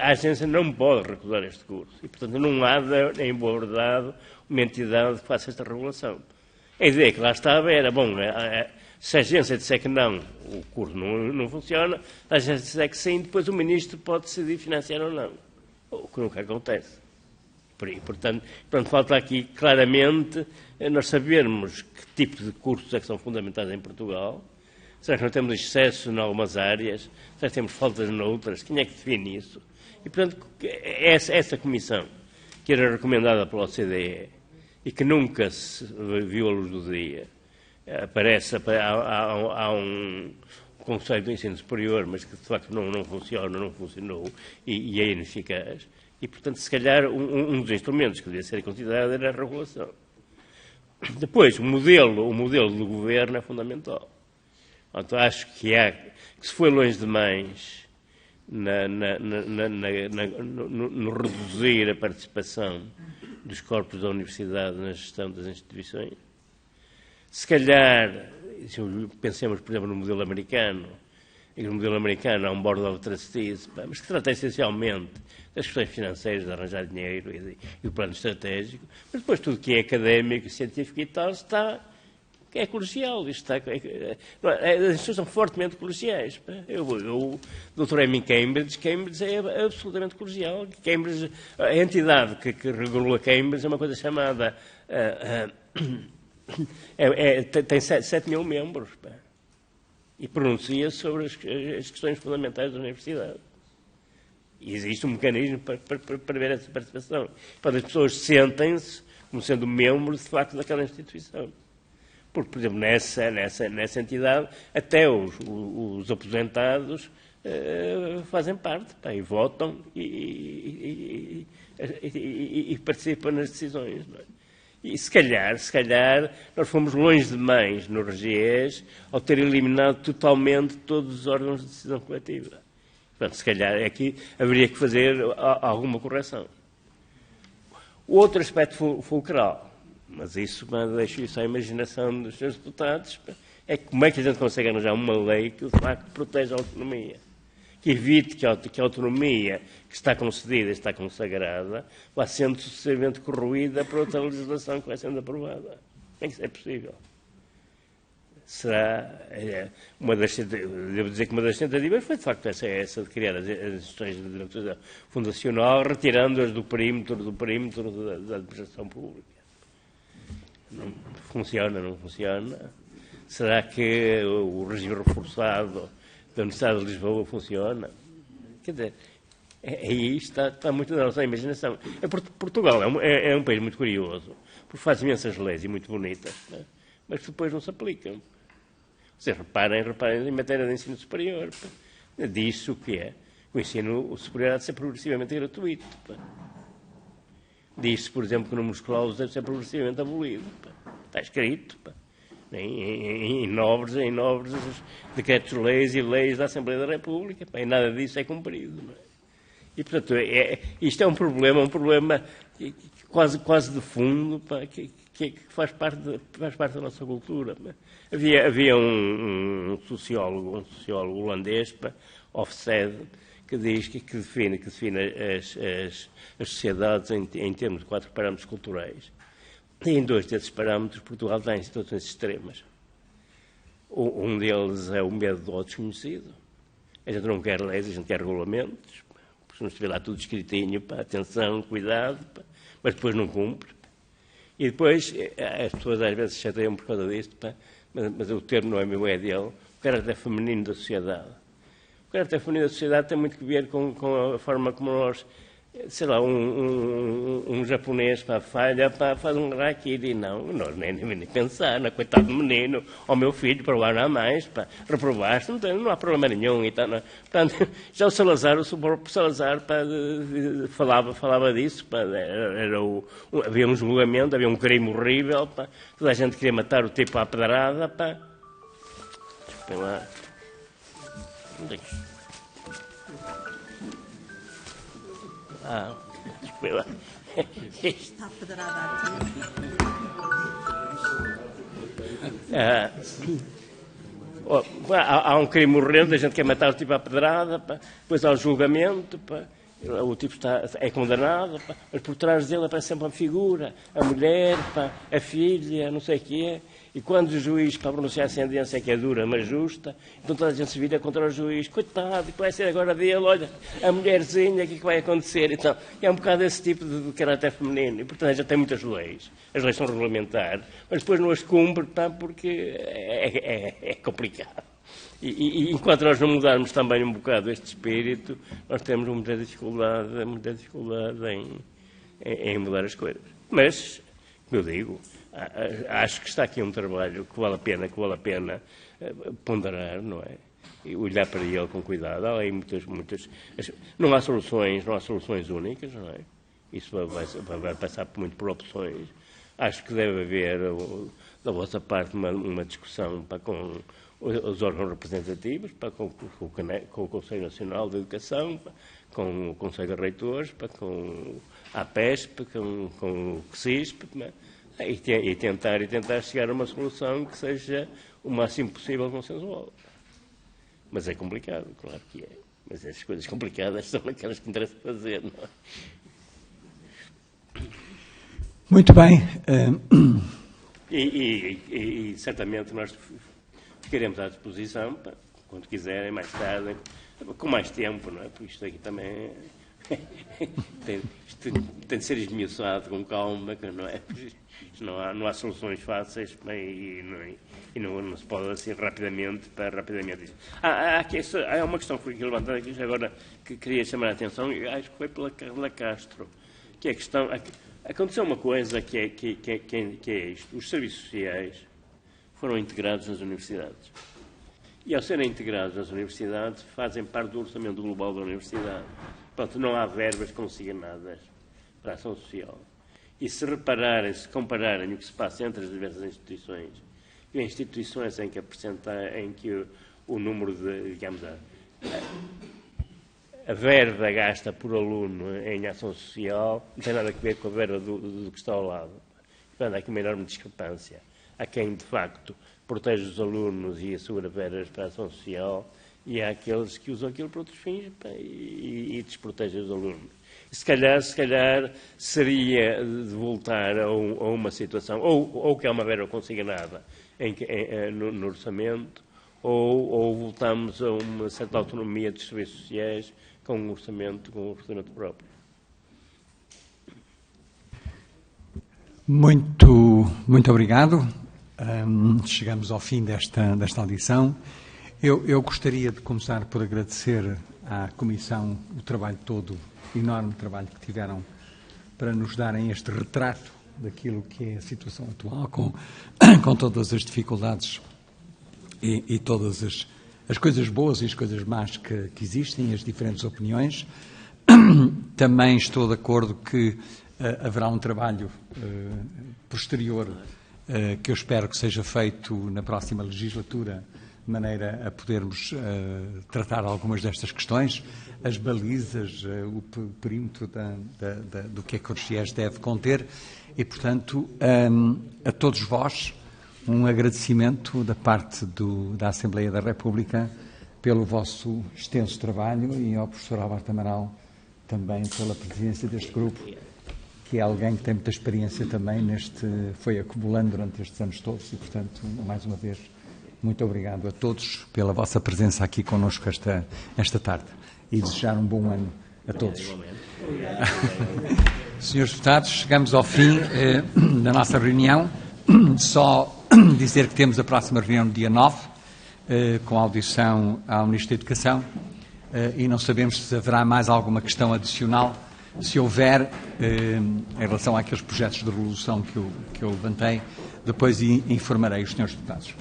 A agência não pode recusar este curso. E, portanto, não há, em boa verdade, uma entidade que faça esta regulação. A ideia que lá estava era, bom, se a agência disser que não, o curso não funciona, a agência disser que sim, depois o ministro pode decidir financiar ou não. O que nunca acontece. Portanto, falta aqui claramente nós sabermos que tipo de cursos é que são fundamentais em Portugal. Será que não temos excesso em algumas áreas? Será que temos faltas noutras? Quem é que define isso? E, portanto, essa comissão, que era recomendada pela OCDE e que nunca se viu a luz do dia, há um Conselho do Ensino Superior, mas que de facto não funcionou e é ineficaz. E, portanto, se calhar, um dos instrumentos que devia ser considerado era a regulação. Depois, o modelo do governo é fundamental. Portanto, acho que se foi longe demais no reduzir a participação dos corpos da universidade na gestão das instituições. Se calhar, pensemos, por exemplo, no modelo americano, em que no modelo americano há um Board of Trustees, mas que trata essencialmente das questões financeiras, de arranjar dinheiro e do plano estratégico, mas depois tudo que é académico, científico e tal, é colegial. As instituições são fortemente colegiais. Eu doutorei-me em Cambridge é absolutamente colegial. Cambridge, a entidade que regula Cambridge é uma coisa chamada... tem 7 mil membros. E pronuncia sobre as questões fundamentais da universidade. E existe um mecanismo para ver essa participação. Para as pessoas sentem-se como sendo membros, de facto, daquela instituição. Porque, por exemplo, nessa entidade, até os aposentados fazem parte, e votam e participam nas decisões. Não é? E se calhar, nós fomos longe demais no RGEs ao ter eliminado totalmente todos os órgãos de decisão coletiva. Portanto, se calhar aqui haveria que fazer alguma correção. O outro aspecto fulcral, mas deixo isso à imaginação dos senhores deputados, é como é que a gente consegue arranjar uma lei que, de facto, proteja a autonomia, que evite que a autonomia que está concedida e está consagrada vá sendo sucessivamente corroída por outra legislação que vai sendo aprovada. Como é que isso é possível? Será devo dizer que uma das tentativas foi, de facto, essa de criar as instituições de natureza fundacional, retirando-as do perímetro da administração pública. Não funciona. Será que o regime reforçado da Universidade de Lisboa funciona? Quer dizer, aí está muito na nossa imaginação. Portugal é um país muito curioso, porque faz imensas leis e muito bonitas, né? Mas que depois não se aplicam. Vocês reparem em matéria de ensino superior. Diz-se o que é. O ensino superior há de ser progressivamente gratuito. Diz-se, por exemplo, que o número escolar deve ser progressivamente abolido. Está escrito. em nobres decretos-leis e leis da Assembleia da República, e nada disso é cumprido. Não é? E, portanto, isto é um problema quase de fundo, que faz parte da nossa cultura. Havia um sociólogo holandês, Hofstede, que diz que define as sociedades em termos de 4 parâmetros culturais. E em 2 desses parâmetros, Portugal está em situações extremas. Um deles é o medo do desconhecido. A gente não quer leis, a gente quer regulamentos. Se não estiver lá tudo escritinho, atenção, cuidado, mas depois não cumpre. E depois, as pessoas às vezes se chateiam por causa disto, mas o termo não é meu, é dele, o caráter feminino da sociedade. O caráter feminino da sociedade tem muito que ver com a forma como nós, sei lá, um japonês falha, faz um harakiri, não, nós nem pensar, na coitado do menino, ao meu filho, provar não há mais, reprovaste, não há problema nenhum. E tal, não. Portanto, já o Salazar falava disso, havia um julgamento, havia um crime horrível, toda a gente queria matar o tipo à pedrada, Desculpem lá. Desculpem lá. Está pedrada aqui. Há um crime horrendo, a gente quer matar o tipo à pedrada, depois há o julgamento, o tipo é condenado, mas por trás dele aparece sempre uma figura, a mulher, a filha, não sei o que é. E quando o juiz, para pronunciar a sentença, que é dura, mas justa, então toda a gente se vira contra o juiz. Coitado, que vai ser agora dele? Olha, a mulherzinha, o que vai acontecer? Então, é um bocado esse tipo de caráter feminino. E, portanto, já tem muitas leis. As leis são regulamentares, mas depois não as cumpre, porque é complicado. E enquanto nós não mudarmos também um bocado este espírito, nós temos muita dificuldade em mudar as coisas. Mas, como eu digo, acho que está aqui um trabalho que vale a pena ponderar, não é? E olhar para ele com cuidado. Há aí muitas... Não há soluções únicas, não é? Isso vai passar muito por opções. Acho que deve haver, da vossa parte, uma discussão com os órgãos representativos, com o Conselho Nacional de Educação, com o Conselho de Reitores, com a APESP, com o CSISP, e tentar chegar a uma solução que seja o máximo possível consensual. Mas é complicado, claro que é. Mas essas coisas complicadas são aquelas que interessa fazer, não é? Muito bem. E certamente nós ficaremos à disposição, quando quiserem, mais tarde, com mais tempo, não é? Porque isto aqui também tem de ser esmiuçado com calma, não é? Não há soluções fáceis e não se pode assim rapidamente isso. Há uma questão que foi aqui levantada aqui agora que queria chamar a atenção, e acho que foi pela Carla Castro, que é a questão. Aconteceu uma coisa que é isto: os serviços sociais foram integrados nas universidades. E ao serem integrados nas universidades, fazem parte do orçamento global da universidade. Portanto, não há verbas consignadas para a ação social. E se compararem o que se passa entre as diversas instituições, e instituições em que o número de, digamos, a verba gasta por aluno em ação social não tem nada a ver com a verba do que está ao lado. Portanto, há aqui uma enorme discrepância. Há quem, de facto, protege os alunos e assegura verbas para a ação social, e há aqueles que usam aquilo para outros fins e desprotegem os alunos. Se calhar seria de voltar a uma situação, ou que há uma verba consignada no orçamento, ou voltamos a uma certa autonomia dos serviços sociais com um orçamento próprio. Muito obrigado. Chegamos ao fim desta audição. Eu gostaria de começar por agradecer à Comissão o trabalho todo, o enorme trabalho que tiveram para nos darem este retrato daquilo que é a situação atual, com todas as dificuldades e todas as coisas boas e as coisas más que existem, as diferentes opiniões. Também estou de acordo que haverá um trabalho posterior que eu espero que seja feito na próxima legislatura, de maneira a podermos tratar algumas destas questões, as balizas, o perímetro do que é que o RGES deve conter e, portanto, a todos vós um agradecimento da parte da Assembleia da República pelo vosso extenso trabalho e ao professor Alberto Amaral também pela presidência deste grupo, que é alguém que tem muita experiência também foi acumulando durante estes anos todos e, portanto, mais uma vez, muito obrigado a todos pela vossa presença aqui connosco esta tarde e desejar um bom ano a todos. Senhores deputados, chegamos ao fim da nossa reunião. Só dizer que temos a próxima reunião no dia 9, com audição ao Ministro da Educação, e não sabemos se haverá mais alguma questão adicional. Se houver, em relação àqueles projetos de resolução que eu levantei, depois informarei os senhores deputados.